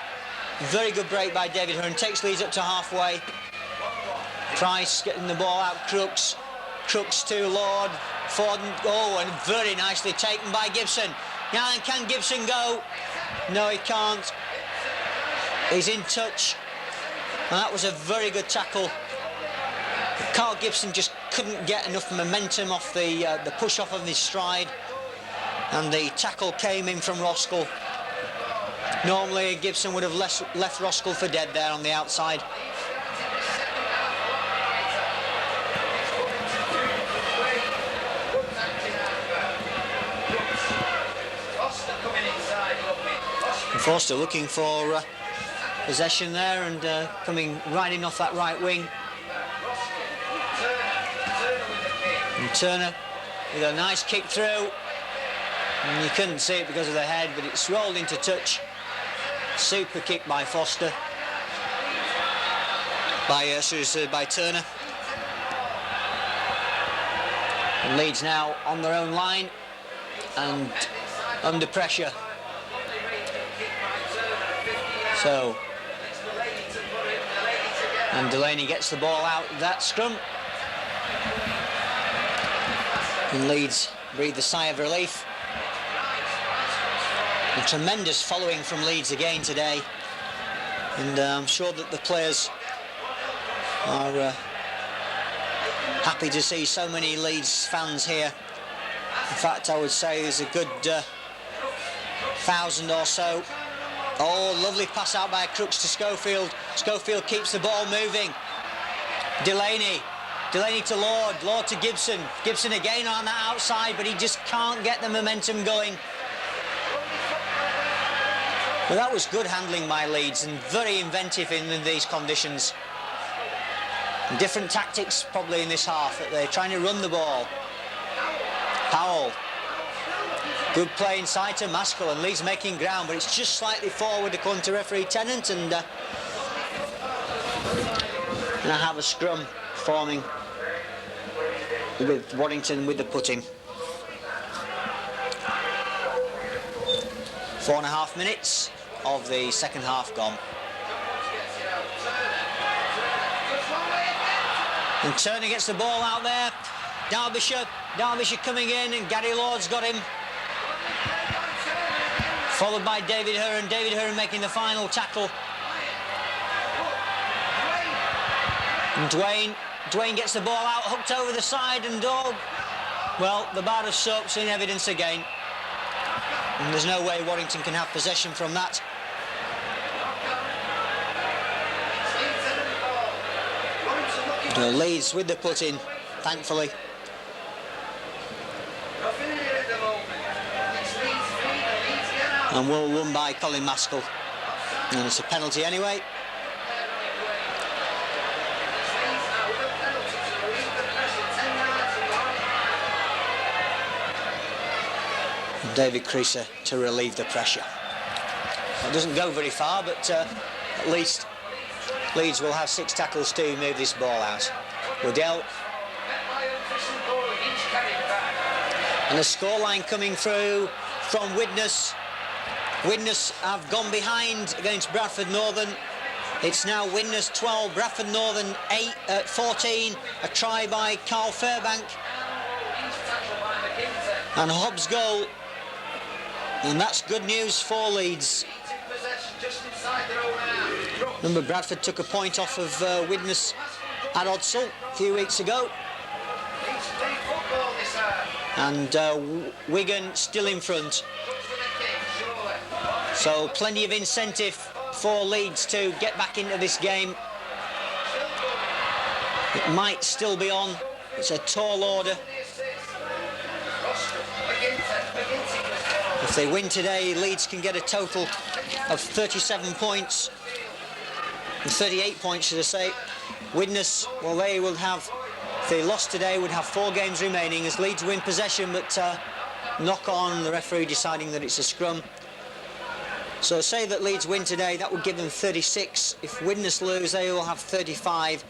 Very good break by David Hearn. Takes Leeds up to halfway. Price getting the ball out. Crooks to Lord. Ford. Oh, and very nicely taken by Gibson. Now, can Gibson go? No, he can't. He's in touch. And that was a very good tackle. Carl Gibson just couldn't get enough momentum off the push off of his stride, and the tackle came in from Roskell. Normally Gibson would have left Roskell for dead there on the outside. And Forster looking for possession there, and coming right in off that right wing. And Turner with a nice kick through, and you couldn't see it because of the head, but it's rolled into touch. Super kick by Forster, by Turner. And Leeds now on their own line and under pressure. So, and Delaney gets the ball out of that scrum. And Leeds breathe a sigh of relief. A tremendous following from Leeds again today, and I'm sure that the players are happy to see so many Leeds fans here. In fact, I would say there's a good 1,000 or so. Oh, lovely pass out by Crooks to Schofield. Schofield keeps the ball moving. Delaney to Lord to Gibson. Gibson again on that outside, but he just can't get the momentum going. Well, that was good handling by Leeds, and very inventive in these conditions. And different tactics probably in this half, that they're trying to run the ball. Powell. Good play inside to Maskell, and Leeds making ground, but it's just slightly forward according to referee Tennant, and I have a scrum forming with Warrington with the putting. 4.5 minutes of the second half gone. And Turner gets the ball out there. Derbyshire coming in, and Gary Lord's got him. Followed by David Hearn. David Hearn making the final tackle. And Dwayne gets the ball out, hooked over the side, and well, the bar of soap's in evidence again. And there's no way Warrington can have possession from that. Leeds with the put-in, thankfully. And well won by Colin Maskell. And it's a penalty anyway. And David Creaser to relieve the pressure. It doesn't go very far, but at least Leeds will have 6 tackles to move this ball out. Waddell. And the scoreline coming through from Widnes. Widnes have gone behind against Bradford Northern. It's now Widnes 12, Bradford Northern 14. A try by Carl Fairbank. And Hobbs' goal. And that's good news for Leeds. Remember, Bradford took a point off of Widnes at Odsall a few weeks ago. And Wigan still in front. So plenty of incentive for Leeds to get back into this game. It might still be on. It's a tall order. If they win today, Leeds can get a total of 37 points. 38 points, should I say. Widnes, well, they will have, if they lost today, would have 4 games remaining as Leeds win possession, but knock on, the referee deciding that it's a scrum. So say that Leeds win today, that would give them 36. If Widnes lose, they will have 35.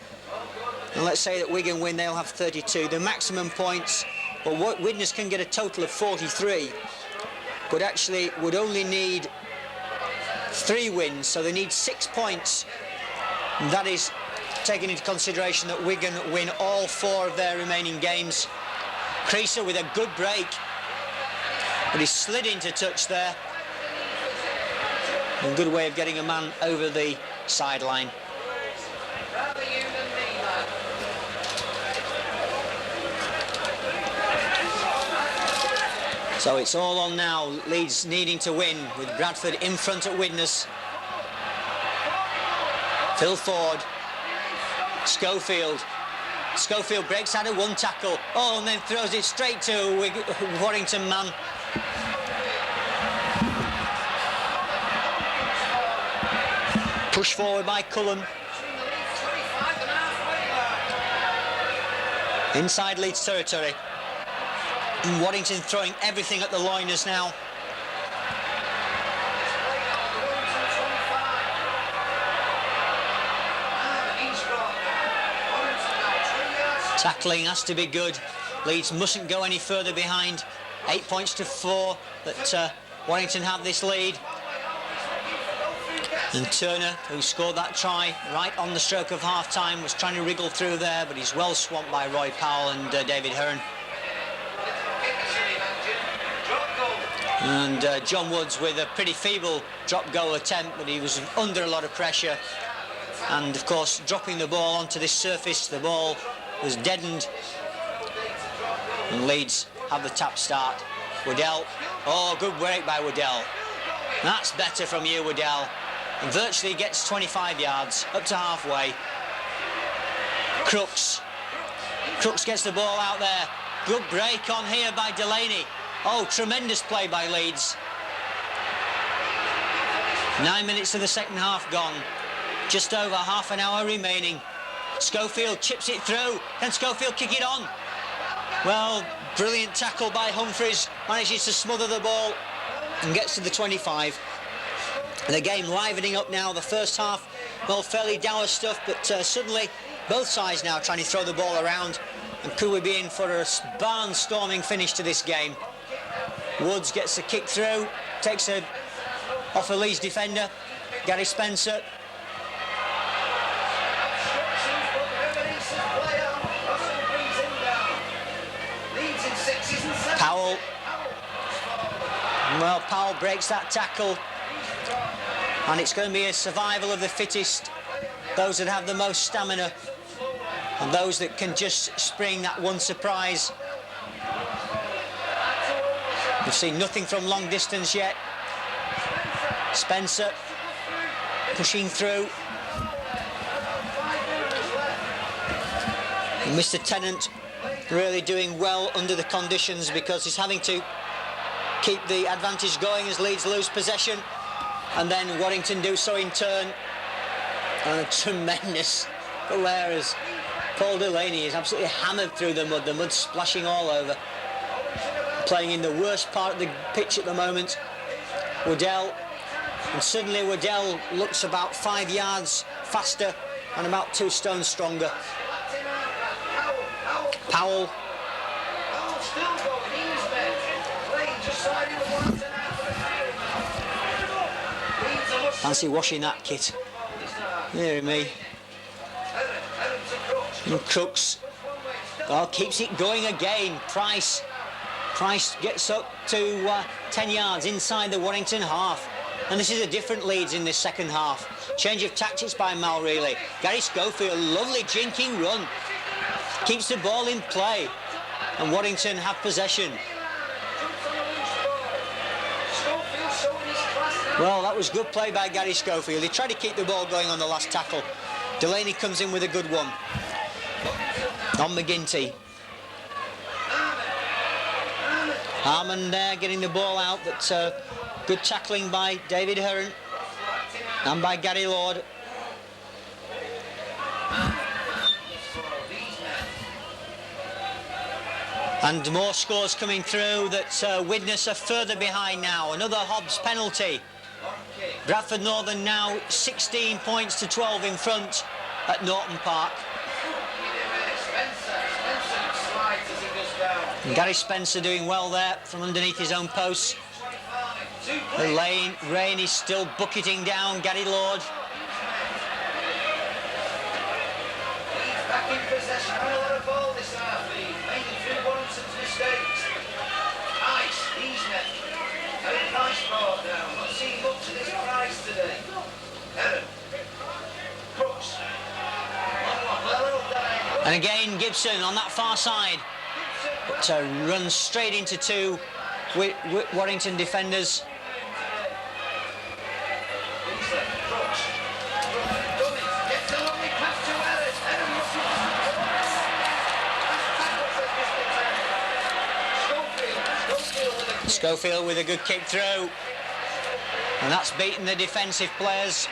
And let's say that Wigan win, they'll have 32. The maximum points, well, Widnes can get a total of 43, but actually would only need 3 wins, so they need 6 points. And that is taking into consideration that Wigan win all 4 of their remaining games. Creaser with a good break, but he slid into touch there. A good way of getting a man over the sideline. So it's all on now. Leeds needing to win with Bradford in front at Widnes. Phil Ford. Schofield. Schofield breaks out of 1 tackle. Oh, and then throws it straight to a Warrington man. Push forward by Cullen. Inside Leeds territory. And Warrington throwing everything at the loiners now. Tackling has to be good. Leeds mustn't go any further behind. 8 points to 4 that Warrington have this lead. And Turner, who scored that try right on the stroke of half-time, was trying to wriggle through there, but he's well swamped by Roy Powell and David Hearn. And John Woods with a pretty feeble drop goal attempt, but he was under a lot of pressure. And, of course, dropping the ball onto this surface, the ball was deadened. And Leeds have the tap start. Waddell. Oh, good break by Waddell. That's better from you, Waddell. And virtually gets 25 yards, up to halfway. Crooks. Crooks gets the ball out there. Good break on here by Delaney. Oh, tremendous play by Leeds. 9 minutes of the second half gone. Just over half an hour remaining. Schofield chips it through. Can Schofield kick it on? Well, brilliant tackle by Humphreys. Manages to smother the ball and gets to the 25. And the game livening up now. The first half, well, fairly dour stuff, but suddenly both sides now trying to throw the ball around. And could we be in for a barnstorming finish to this game? Woods gets a kick through, takes it off a Leeds defender, Gary Spencer. Powell. Well, Powell breaks that tackle. And it's going to be a survival of the fittest, those that have the most stamina and those that can just spring that one surprise. We've seen nothing from long distance yet. Spencer pushing through. And Mr. Tennant really doing well under the conditions, because he's having to keep the advantage going as Leeds lose possession, and then Warrington do so in turn. And a tremendous goal there as Paul Delaney is absolutely hammered through the mud splashing all over. Playing in the worst part of the pitch at the moment. Waddell, and suddenly Waddell looks about 5 yards faster and about 2 stone stronger. Powell. Fancy washing that kit. Dear me. And Crooks. Oh, keeps it going again. Price gets up to 10 yards inside the Warrington half. And this is a different Leeds in this second half. Change of tactics by Mal Reilly. Gary Schofield, lovely jinking run. Keeps the ball in play. And Warrington have possession. Well, that was good play by Gary Schofield. He tried to keep the ball going on the last tackle. Delaney comes in with a good one. On McGinty. Harmon there getting the ball out, but good tackling by David Heron and by Gary Lord. And more scores coming through that Widnes are further behind now. Another Hobbs penalty. Bradford Northern now 16 points to 12 in front at Norton Park. And Gary Spencer doing well there from underneath his own posts. The rain is still bucketing down Gary Lord. Back in possession, a lot of ball this half, mainly through Warrington's mistakes. Price, Easnet, Aaron Price brought down. Not seeing much of this Price today. Aaron, Crooks. And again Gibson on that far side. But runs straight into 2 Warrington defenders. Schofield with a good kick through. And that's beaten the defensive players.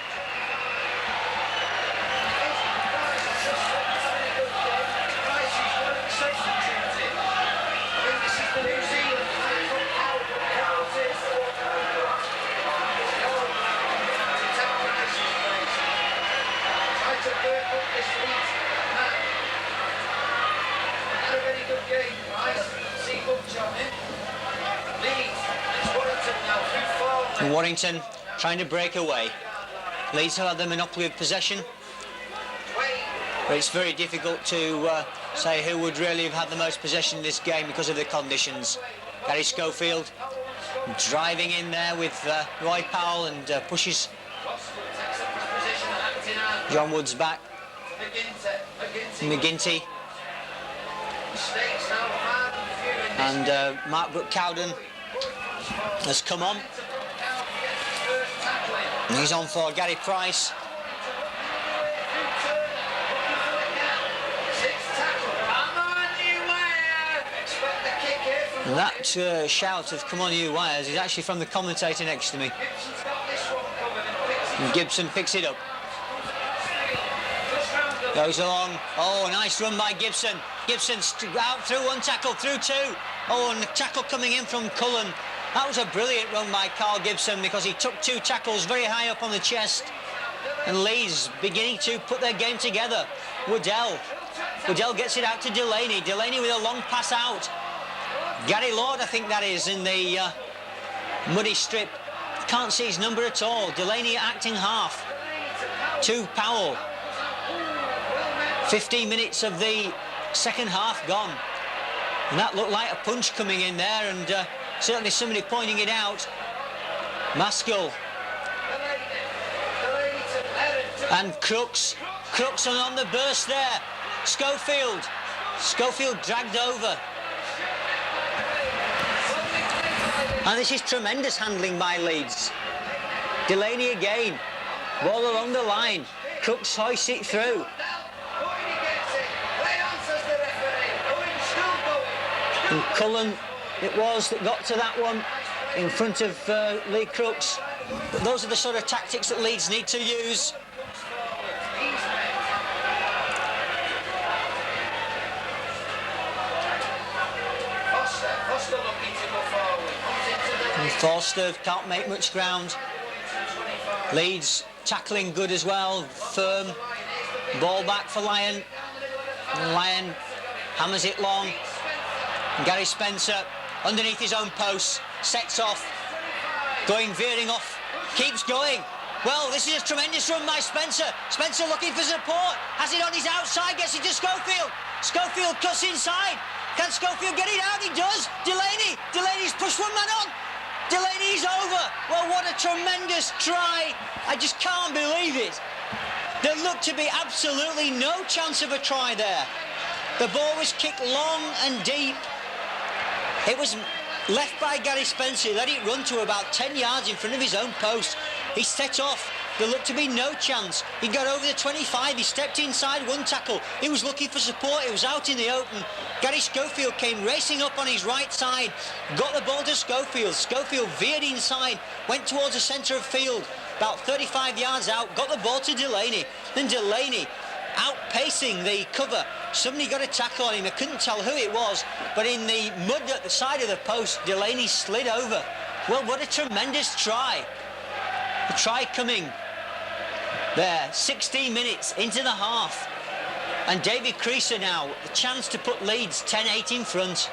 And Warrington trying to break away. Leeds have had the monopoly of possession, but it's very difficult to say who would really have had the most possession in this game because of the conditions. Gary Schofield driving in there with Roy Powell and pushes John Woods back. McGinty and Mark Brook-Cowden has come on. And he's on for Gary Price. And that shout of "come on you wires" is actually from the commentator next to me. And Gibson picks it up. Goes along. Oh, nice run by Gibson. Gibson out through 1 tackle, through 2. Oh, and the tackle coming in from Cullen. That was a brilliant run by Carl Gibson, because he took 2 tackles very high up on the chest. And Leeds beginning to put their game together. Waddell gets it out to Delaney. Delaney with a long pass out. Gary Lord, I think that is, in the muddy strip. Can't see his number at all. Delaney acting half. To Powell. 15 minutes of the second half gone. And that looked like a punch coming in there, and certainly somebody pointing it out. Maskell. And Crooks on the burst there. Schofield dragged over. And this is tremendous handling by Leeds. Delaney again. Ball along the line. Crooks hoists it through. And Cullen it was that got to that one in front of Lee Crooks. But those are the sort of tactics that Leeds need to use. And Forster can't make much ground. Leeds tackling good as well, firm. Ball back for Lyon. And Lyon hammers it long. And Gary Spencer underneath his own post, sets off, veering off, keeps going. Well, this is a tremendous run by Spencer. Spencer looking for support, has it on his outside, gets it to Schofield. Schofield cuts inside. Can Schofield get it out? He does. Delaney's pushed one man on. Delaney's over. Well, what a tremendous try. I just can't believe it. There looked to be absolutely no chance of a try there. The ball was kicked long and deep. It was left by Gary Spencer. He let it run to about 10 yards in front of his own post. He set off. There looked to be no chance. He got over the 25. He stepped inside one tackle. He was looking for support. He was out in the open. Gary Schofield came racing up on his right side. Got the ball to Schofield. Schofield veered inside. Went towards the centre of field. About 35 yards out. Got the ball to Delaney. Then Delaney outpacing the cover. Somebody got a tackle on him. I couldn't tell who it was. But in the mud at the side of the post, Delaney slid over. Well, what a tremendous try. The try coming there, 16 minutes into the half. And David Creaser now, the chance to put Leeds 10-8 in front.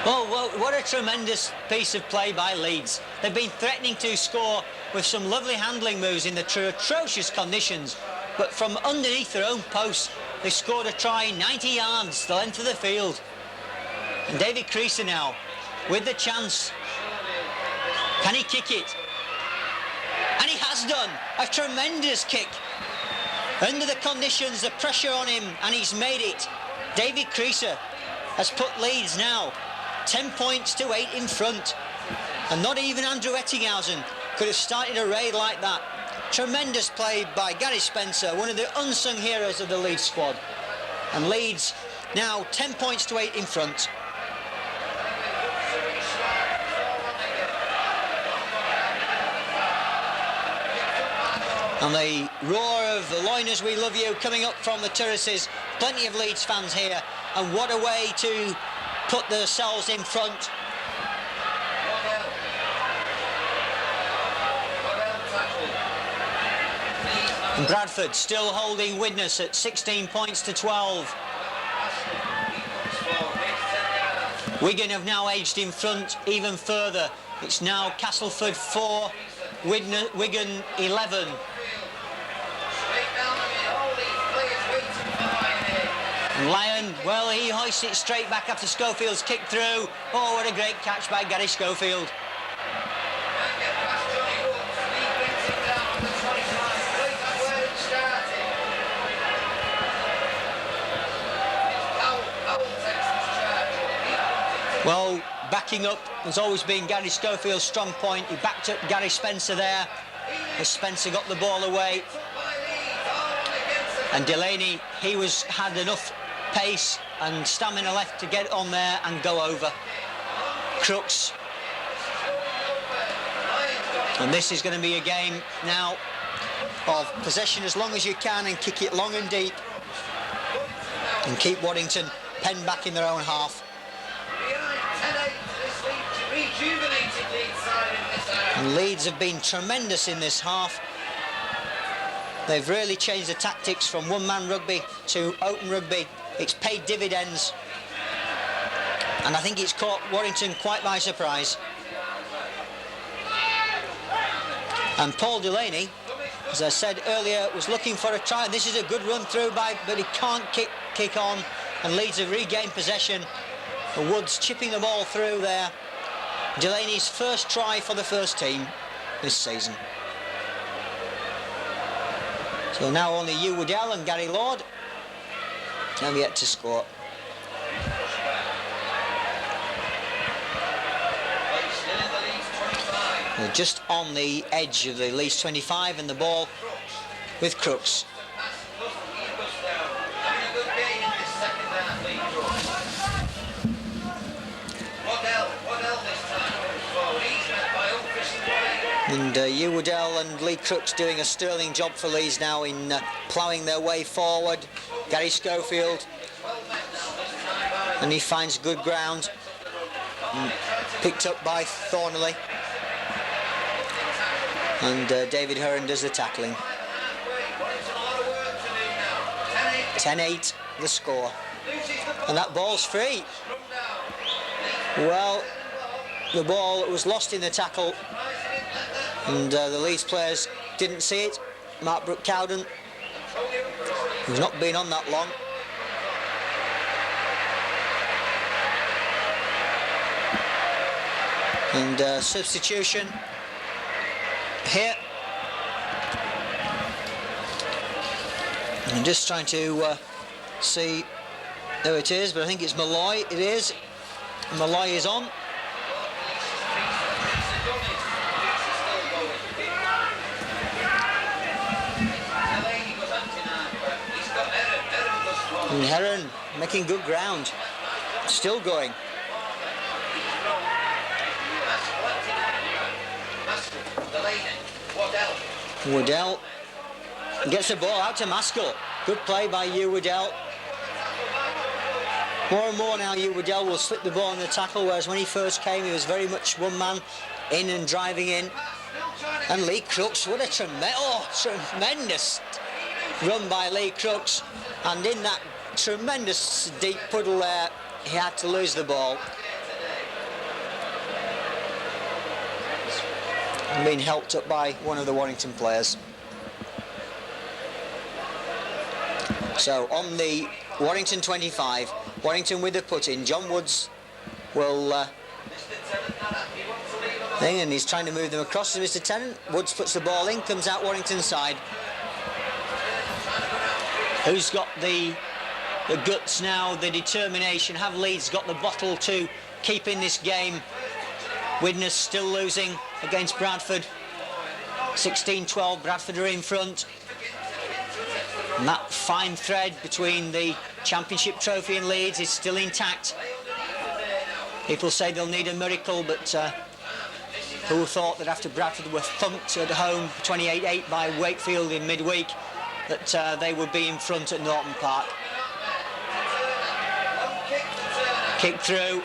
Oh, well, what a tremendous piece of play by Leeds. They've been threatening to score with some lovely handling moves in the atrocious conditions. But from underneath their own post, they scored a try 90 yards, the length of the field. And David Creaser now, with the chance. Can he kick it? And he has done. A tremendous kick. Under the conditions, the pressure on him, and he's made it. David Creaser has put Leeds now 10 points to 8 in front. And not even Andrew Ettinghausen could have started a raid like that. Tremendous play by Gary Spencer, one of the unsung heroes of the Leeds squad. And Leeds now 10 points to 8 in front. And the roar of the Loiners, we love you, coming up from the terraces. Plenty of Leeds fans here. And what a way to put themselves in front. And Bradford still holding Widnes at 16 points to 12. Wigan have now edged in front even further. It's now Castleford 4, Wigan 11. And Lyon, well, he hoists it straight back after Schofield's kick through. Oh, what a great catch by Gary Schofield. Well, backing up has always been Gary Schofield's strong point. He backed up Gary Spencer there as Spencer got the ball away. And Delaney, had enough pace and stamina left to get on there and go over. Crooks. And this is going to be a game now of possession as long as you can and kick it long and deep. And keep Warrington penned back in their own half. And Leeds have been tremendous in this half. They've really changed the tactics from one-man rugby to open rugby. It's paid dividends. And I think it's caught Warrington quite by surprise. And Paul Delaney, as I said earlier, was looking for a try. This is a good run through but he can't kick on. And Leeds have regained possession. The Woods chipping the ball through there. Delaney's first try for the first team this season. So now only Hugh Woodell and Gary Lord have yet to score. They're just on the edge of the Leeds 25 and the ball with Crooks. And Hugh Waddell and Lee Crooks doing a sterling job for Leeds now in ploughing their way forward. Gary Schofield, and he finds good ground, picked up by Thornley, and David Hearn does the tackling. 10-8 the score, and that ball's free. Well, the ball was lost in the tackle, and the Leeds players didn't see it. Mark Brooke-Cowden, who's not been on that long, and substitution here. I'm just trying to see who it is, but I think it's Malloy. It is. Malloy is on. And Heron making good ground. Still going. Waddell gets the ball out to Maskell. Good play by Hugh Waddell. More and more now Hugh Waddell will slip the ball in the tackle, whereas when he first came he was very much one man in and driving in. And Lee Crooks, what a tremendous run by Lee Crooks, and in that tremendous deep puddle there he had to lose the ball. And being helped up by one of the Warrington players. So on the Warrington 25, Warrington with the put-in. John Woods will and he's trying to move them across to Mr. Tennant. Woods puts the ball in, comes out Warrington's side. Who's got the guts now, the determination? Have Leeds got the bottle to keep in this game? Widnes still losing against Bradford. 16-12, Bradford are in front. And that fine thread between the Championship trophy and Leeds is still intact. People say they'll need a miracle, but who thought that after Bradford were thumped at home 28-8 by Wakefield in midweek, that they would be in front at Norton Park. Kick through.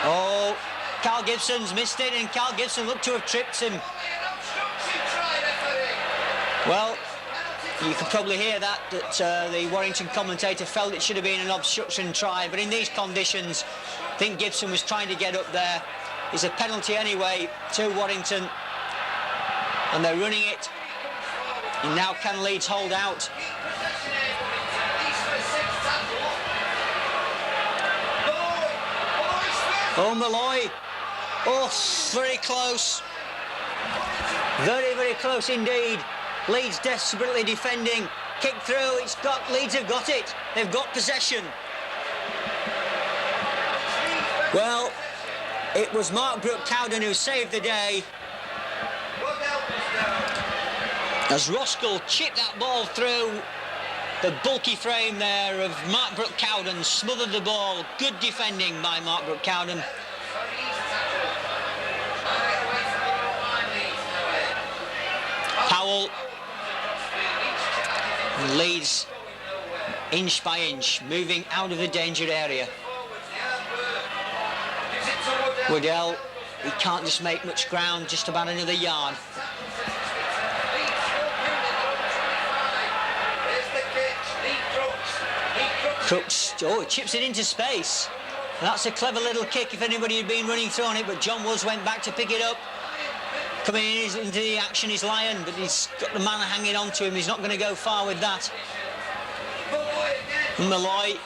Oh, Carl Gibson's missed it, and Carl Gibson looked to have tripped him. Well, you can probably hear that the Warrington commentator felt it should have been an obstruction try, but in these conditions I think Gibson was trying to get up there. It's a penalty anyway to Warrington, and they're running it. And now can Leeds hold out? Oh, Malloy. Oh, very close. Very, very close indeed. Leeds desperately defending. Kick through. Leeds have got it. They've got possession. Well, it was Mark Brooke-Cowden who saved the day, as Roskell chipped that ball through the bulky frame there of Mark Brooke-Cowden, smothered the ball. Good defending by Mark Brooke-Cowden. Powell. Leeds inch by inch moving out of the danger area. Waddell, he can't just make much ground, just about another yard. Crooks, oh, chips it into space. That's a clever little kick if anybody had been running through on it, but John Woods went back to pick it up. Coming in into the action is Lyon, but he's got the man hanging on to him. He's not going to go far with that. Malloy,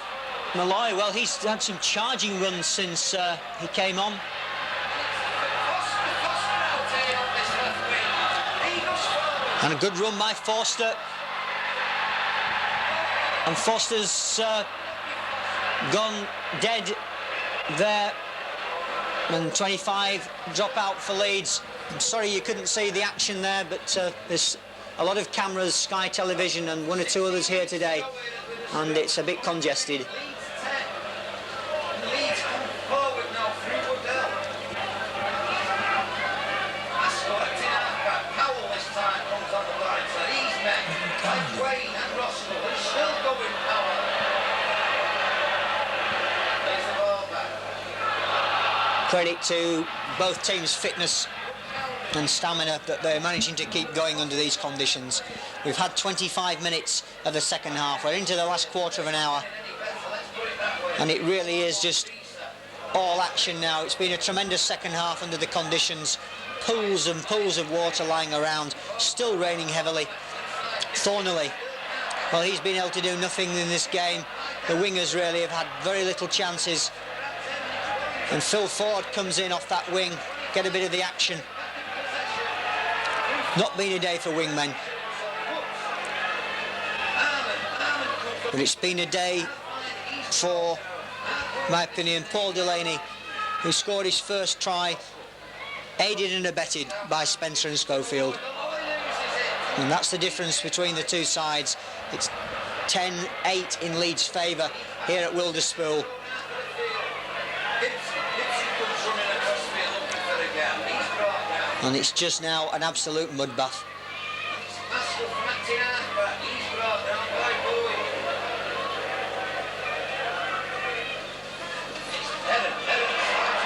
well, he's had some charging runs since he came on. And a good run by Forster. And Forster's gone dead there And 25 drop out for Leeds. I'm sorry you couldn't see the action there, but there's a lot of cameras, Sky Television and one or two others here today, and it's a bit congested. Credit to both teams' fitness and stamina that they're managing to keep going under these conditions. We've had 25 minutes of the second half. We're into the last quarter of an hour, and it really is just all action now. It's been a tremendous second half under the conditions. Pools and pools of water lying around, still raining heavily. Thornley, well, he's been able to do nothing in this game. The wingers really have had very little chances. And Phil Ford comes in off that wing, get a bit of the action. Not been a day for wingmen. But it's been a day for, in my opinion, Paul Delaney, who scored his first try, aided and abetted by Spencer and Schofield. And that's the difference between the two sides. It's 10-8 in Leeds' favour here at Wilderspool. And it's just now an absolute mudbath.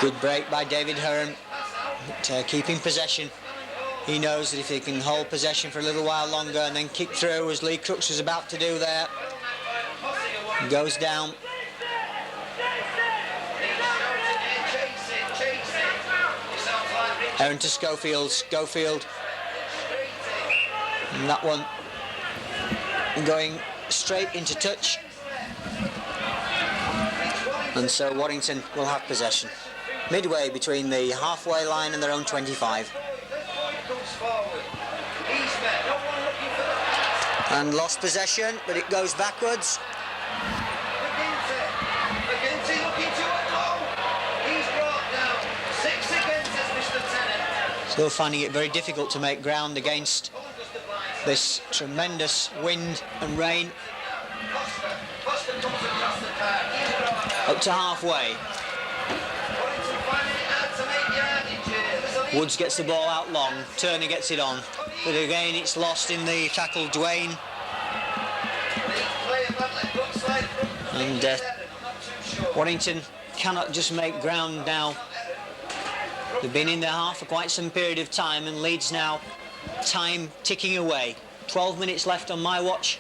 Good break by David Hearn, but keeping possession. He knows that if he can hold possession for a little while longer and then kick through, as Lee Crooks was about to do there, he goes down. Hearn to Schofield, and that one going straight into touch, and so Warrington will have possession midway between the halfway line and their own 25, and lost possession, but it goes backwards. Still finding it very difficult to make ground against this tremendous wind and rain. Up to halfway. Woods gets the ball out long, Turner gets it on, but again it's lost in the tackle, Dwayne. And Warrington cannot just make ground now. They've been in their half for quite some period of time, and Leeds now, time ticking away. 12 minutes left on my watch.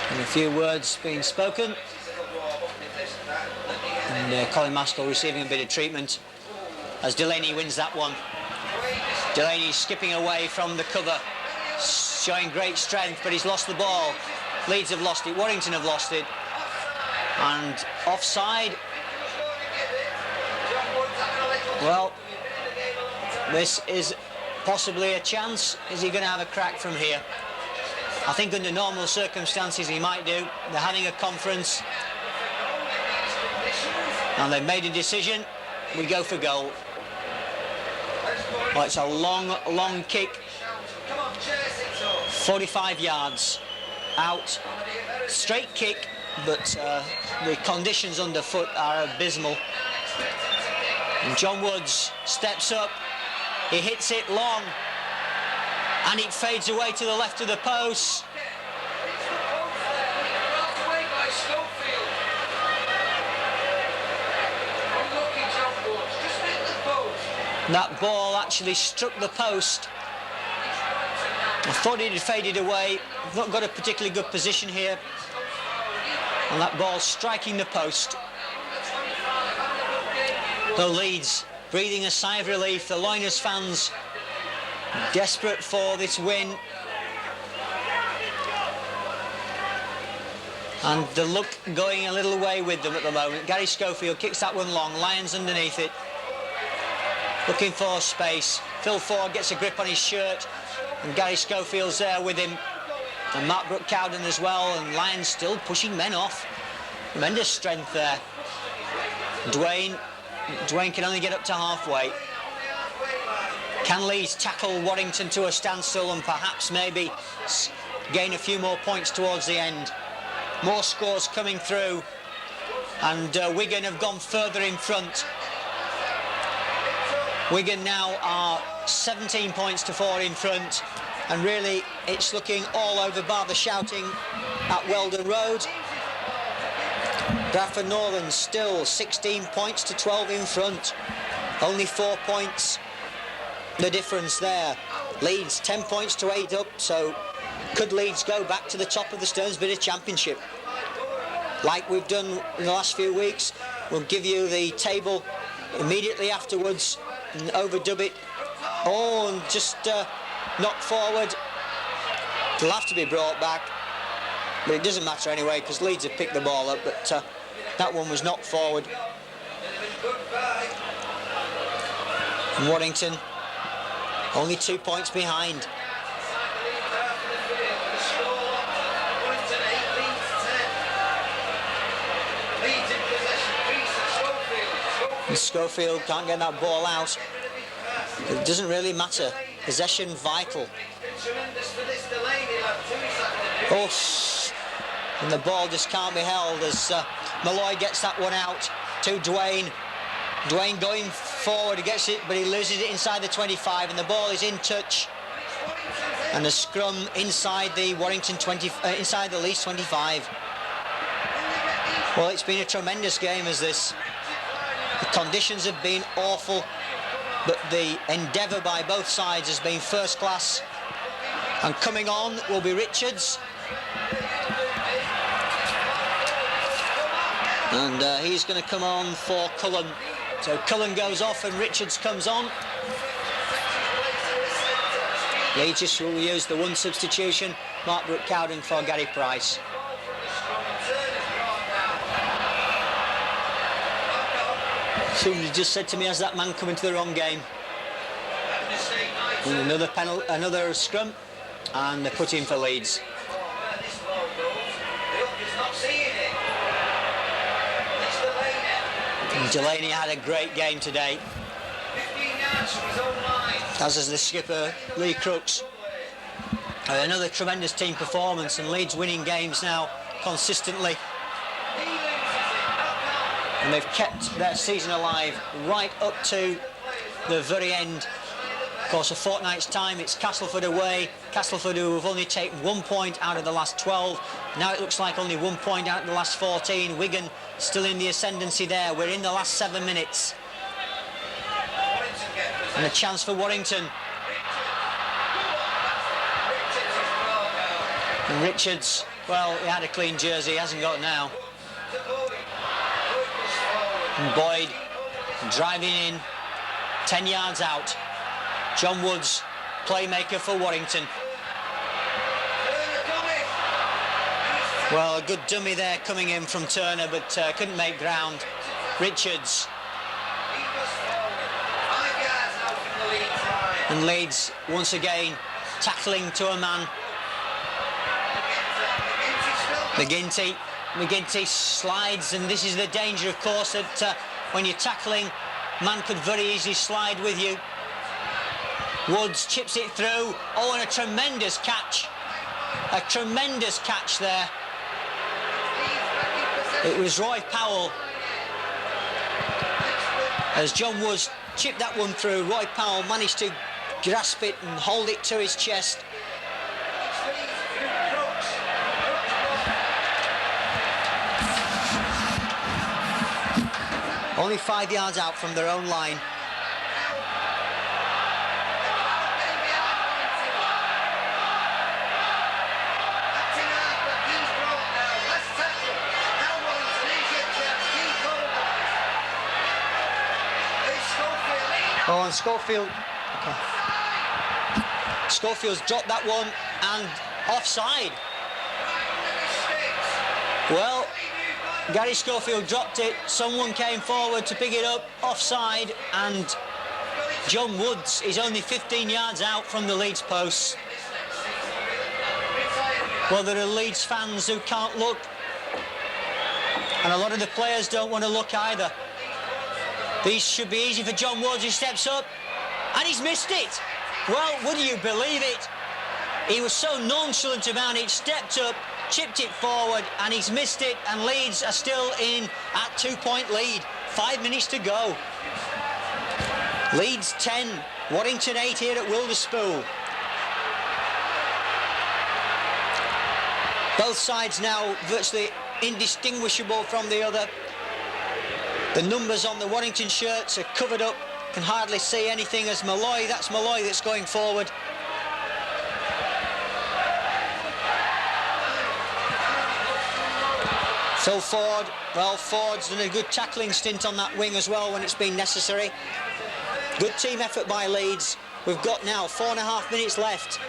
And a few words being spoken. And Colin Maskell receiving a bit of treatment as Delaney wins that one. Delaney skipping away from the cover, showing great strength, but he's lost the ball. Leeds have lost it, Warrington have lost it. And offside. Well, this is possibly a chance. Is he going to have a crack from here? I think under normal circumstances he might do. They're having a conference and they've made a decision. We go for goal. Well, it's a long kick. 45 yards out. Straight kick, but the conditions underfoot are abysmal. And John Woods steps up, he hits it long, and it fades away to the left of the post. That ball actually struck the post. I thought it had faded away. I've not got a particularly good position here. And that ball striking the post. The Leeds breathing a sigh of relief. The Loiners fans desperate for this win. And the luck going a little away with them at the moment. Gary Schofield kicks that one long. Lyons underneath it. Looking for space. Phil Ford gets a grip on his shirt. And Gary Schofield's there with him. And Mark Brook-Cowden as well. And Lyons still pushing men off. Tremendous strength there. Dwayne can only get up to halfway. Can Leeds tackle Warrington to a standstill and perhaps maybe gain a few more points towards the end? More scores coming through, and Wigan have gone further in front. Wigan now are 17 points to 4 in front, and really it's looking all over bar the shouting at Weldon Road. Bradford Northern still 16 points to 12 in front. Only 4 points the difference there. Leeds 10 points to 8 up, so could Leeds go back to the top of the Stearns-Bidder Championship? Like we've done in the last few weeks, we'll give you the table immediately afterwards and overdub it. Oh, and just knocked forward. It'll have to be brought back, but it doesn't matter anyway because Leeds have picked the ball up, but that one was knocked forward. And Warrington only 2 points behind. And Schofield can't get that ball out. It doesn't really matter. Possession vital. Oh, and the ball just can't be held as Malloy gets that one out to Dwayne. Dwayne going forward, he gets it, but he loses it inside the 25, and the ball is in touch. And the scrum inside the Warrington 20, inside the Leeds 25. Well, it's been a tremendous game as this. The conditions have been awful, but the endeavour by both sides has been first class. And coming on will be Richards. And he's going to come on for Cullen. So Cullen goes off and Richards comes on. Leeds just will use the one substitution, Mark Brooke-Cowden for Gary Price. Somebody just said to me, has that man come into the wrong game? And another scrum, and they put in for Leeds. And Delaney had a great game today, as is the skipper Lee Crooks. Another tremendous team performance, and Leeds winning games now consistently. And they've kept their season alive right up to the very end. Of course, a fortnight's time, it's Castleford away. Castleford, who have only taken 1 point out of the last 12. Now it looks like only 1 point out of the last 14. Wigan still in the ascendancy there. We're in the last 7 minutes. And a chance for Warrington. And Richards, well, he had a clean jersey, he hasn't got it now. And Boyd driving in, 10 yards out. John Woods, playmaker for Warrington. Well, a good dummy there coming in from Turner, but couldn't make ground. Richards. And Leeds, once again, tackling to a man. McGinty slides, and this is the danger, of course, that when you're tackling, man could very easily slide with you. Woods chips it through. Oh, and a tremendous catch. A tremendous catch there. It was Roy Powell. As John Woods chipped that one through, Roy Powell managed to grasp it and hold it to his chest. Only 5 yards out from their own line. Oh, and Schofield's dropped that one, and offside. Well, Gary Schofield dropped it, someone came forward to pick it up, offside, and John Woods is only 15 yards out from the Leeds post. Well, there are Leeds fans who can't look, And a lot of the players don't want to look either. These should be easy for John Woods. He steps up and he's missed it. Well, would you believe it? He was so nonchalant about it, stepped up, chipped it forward, and he's missed it, and Leeds are still in at 2-point lead. 5 minutes to go. Leeds 10, Warrington 8 here at Wilderspool. Both sides now virtually indistinguishable from the other. The numbers on the Warrington shirts are covered up, can hardly see anything as Malloy, that's Malloy that's going forward. Phil Ford, well, Ford's done a good tackling stint on that wing as well when it's been necessary. Good team effort by Leeds. We've got now 4.5 minutes left.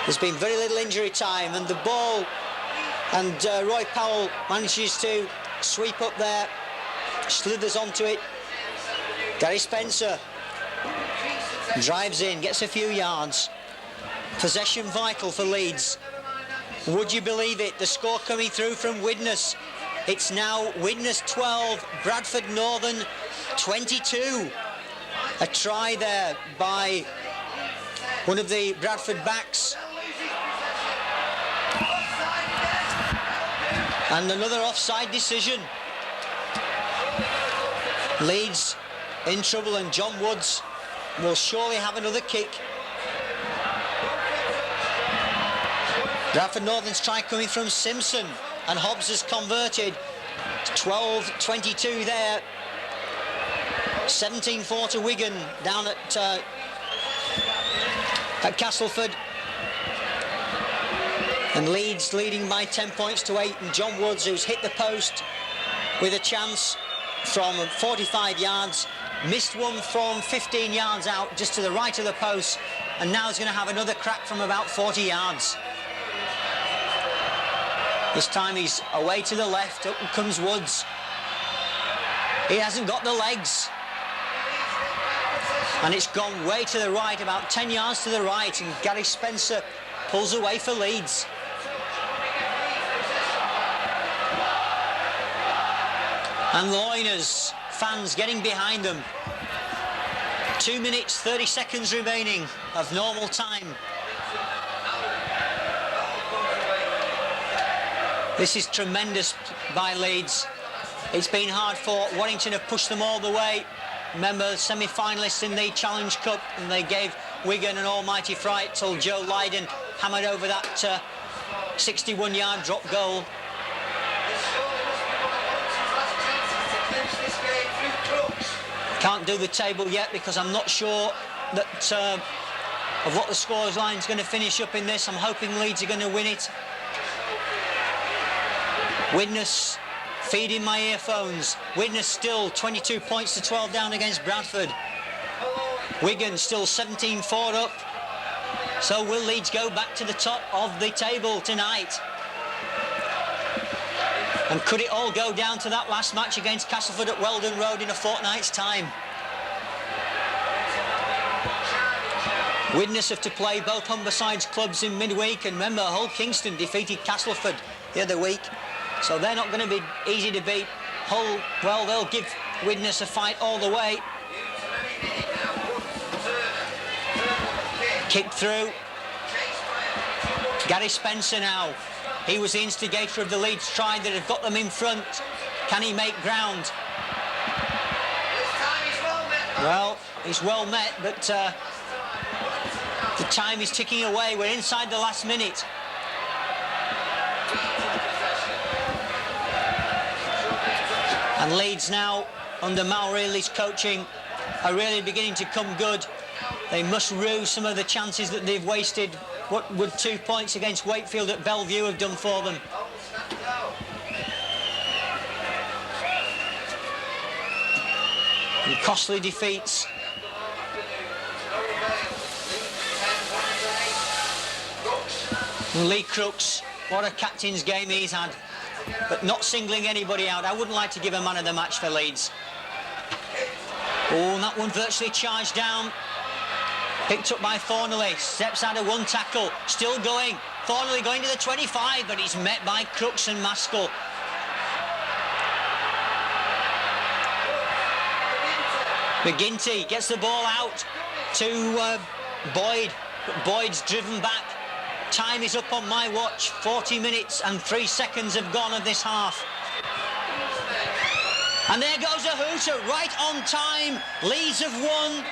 There's been very little injury time, and the ball, and Roy Powell manages to sweep up there, slithers onto it. Gary Spencer drives in, gets a few yards. Possession vital for Leeds. Would you believe it? The score coming through from Widnes. It's now Widnes 12, Bradford Northern 22. A try there by one of the Bradford backs. And another offside decision. Leeds in trouble, and John Woods will surely have another kick. Bradford Northern's try coming from Simpson, and Hobbs has converted. 12-22 there. 17-4 to Wigan down at Castleford. And Leeds leading by 10 points to 8, and John Woods, who's hit the post with a chance from 45 yards, missed one from 15 yards out just to the right of the post, and now he's going to have another crack from about 40 yards. This time he's away to the left, up comes Woods. He hasn't got the legs. And it's gone way to the right, about 10 yards to the right, and Gary Spencer pulls away for Leeds. And Loiners, fans getting behind them. 2 minutes, 30 seconds remaining of normal time. This is tremendous by Leeds. It's been hard fought. Warrington have pushed them all the way. Remember, semi-finalists in the Challenge Cup, and they gave Wigan an almighty fright till Joe Lydon hammered over that 61-yard drop goal. Can't do the table yet because I'm not sure that of what the scoreline is going to finish up in this. I'm hoping Leeds are going to win it. Widnes feeding my earphones. Widnes still 22 points to 12 down against Bradford. Wigan still 17-4 up. So will Leeds go back to the top of the table tonight? And could it all go down to that last match against Castleford at Weldon Road in a fortnight's time? Widnes have to play both Humberside's clubs in midweek, and remember, Hull Kingston defeated Castleford the other week, so they're not going to be easy to beat. Hull, well, they'll give Widnes a fight all the way. Kick through. Gary Spencer now. He was the instigator of the Leeds try that had got them in front. Can he make ground? Well, he's well met, but the time is ticking away. We're inside the last minute. And Leeds now, under Mal Reilly's coaching, are really beginning to come good. They must rue some of the chances that they've wasted. What would 2 points against Wakefield at Bellevue have done for them? And costly defeats. And Lee Crooks, what a captain's game he's had, but not singling anybody out. I wouldn't like to give a man of the match for Leeds. Oh, and that one virtually charged down. Picked up by Thornley, steps out of one tackle, still going. Thornley going to the 25, but he's met by Crooks and Maskell. McGinty gets the ball out to Boyd. Boyd's driven back. Time is up on my watch. 40 minutes and 3 seconds have gone of this half. And there goes a hooter, right on time. Leeds have won.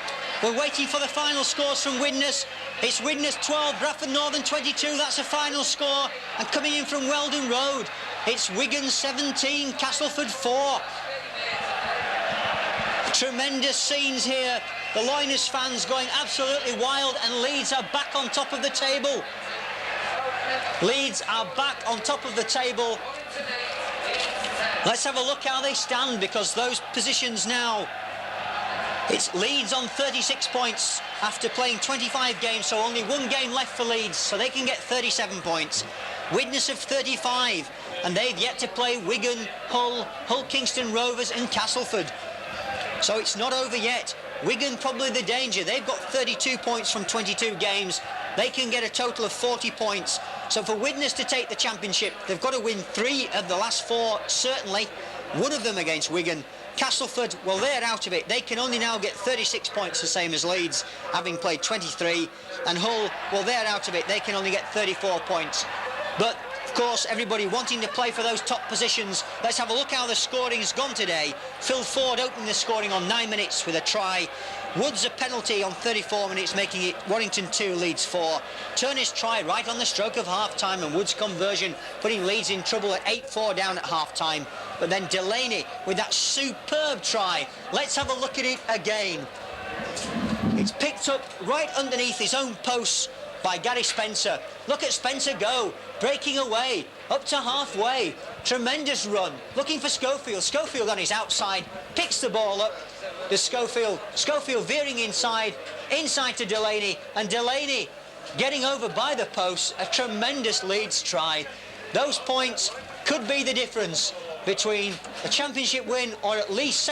We're waiting for the final scores from Widnes. It's Widnes 12, Bradford Northern 22. That's the final score. And coming in from Weldon Road, it's Wigan 17, Castleford 4. Tremendous scenes here. The Loyness fans going absolutely wild, and Leeds are back on top of the table. Leeds are back on top of the table. Let's have a look how they stand, because those positions now, it's Leeds on 36 points after playing 25 games, so only one game left for Leeds, so they can get 37 points. Widnes have 35, and they've yet to play Wigan, Hull, Kingston Rovers and Castleford. So it's not over yet. Wigan probably the danger. They've got 32 points from 22 games. They can get a total of 40 points. So for Widnes to take the championship, they've got to win 3 of the last 4, certainly. One of them against Wigan. Castleford, well, they're out of it. They can only now get 36 points, the same as Leeds, having played 23. And Hull, well, they're out of it. They can only get 34 points. But, of course, everybody wanting to play for those top positions. Let's have a look how the scoring's gone today. Phil Ford opening the scoring on 9 minutes with a try. Woods a penalty on 34 minutes, making it Warrington 2, Leeds 4. Turner's try right on the stroke of half-time, and Woods' conversion putting Leeds in trouble at 8-4 down at half-time. But then Delaney with that superb try. Let's have a look at it again. It's picked up right underneath his own posts by Gary Spencer. Look at Spencer go, breaking away, up to halfway. Tremendous run, looking for Schofield. Schofield on his outside, picks the ball up. To Schofield veering inside to Delaney, and Delaney getting over by the post. A tremendous Leeds try. Those points could be the difference between a championship win or at least second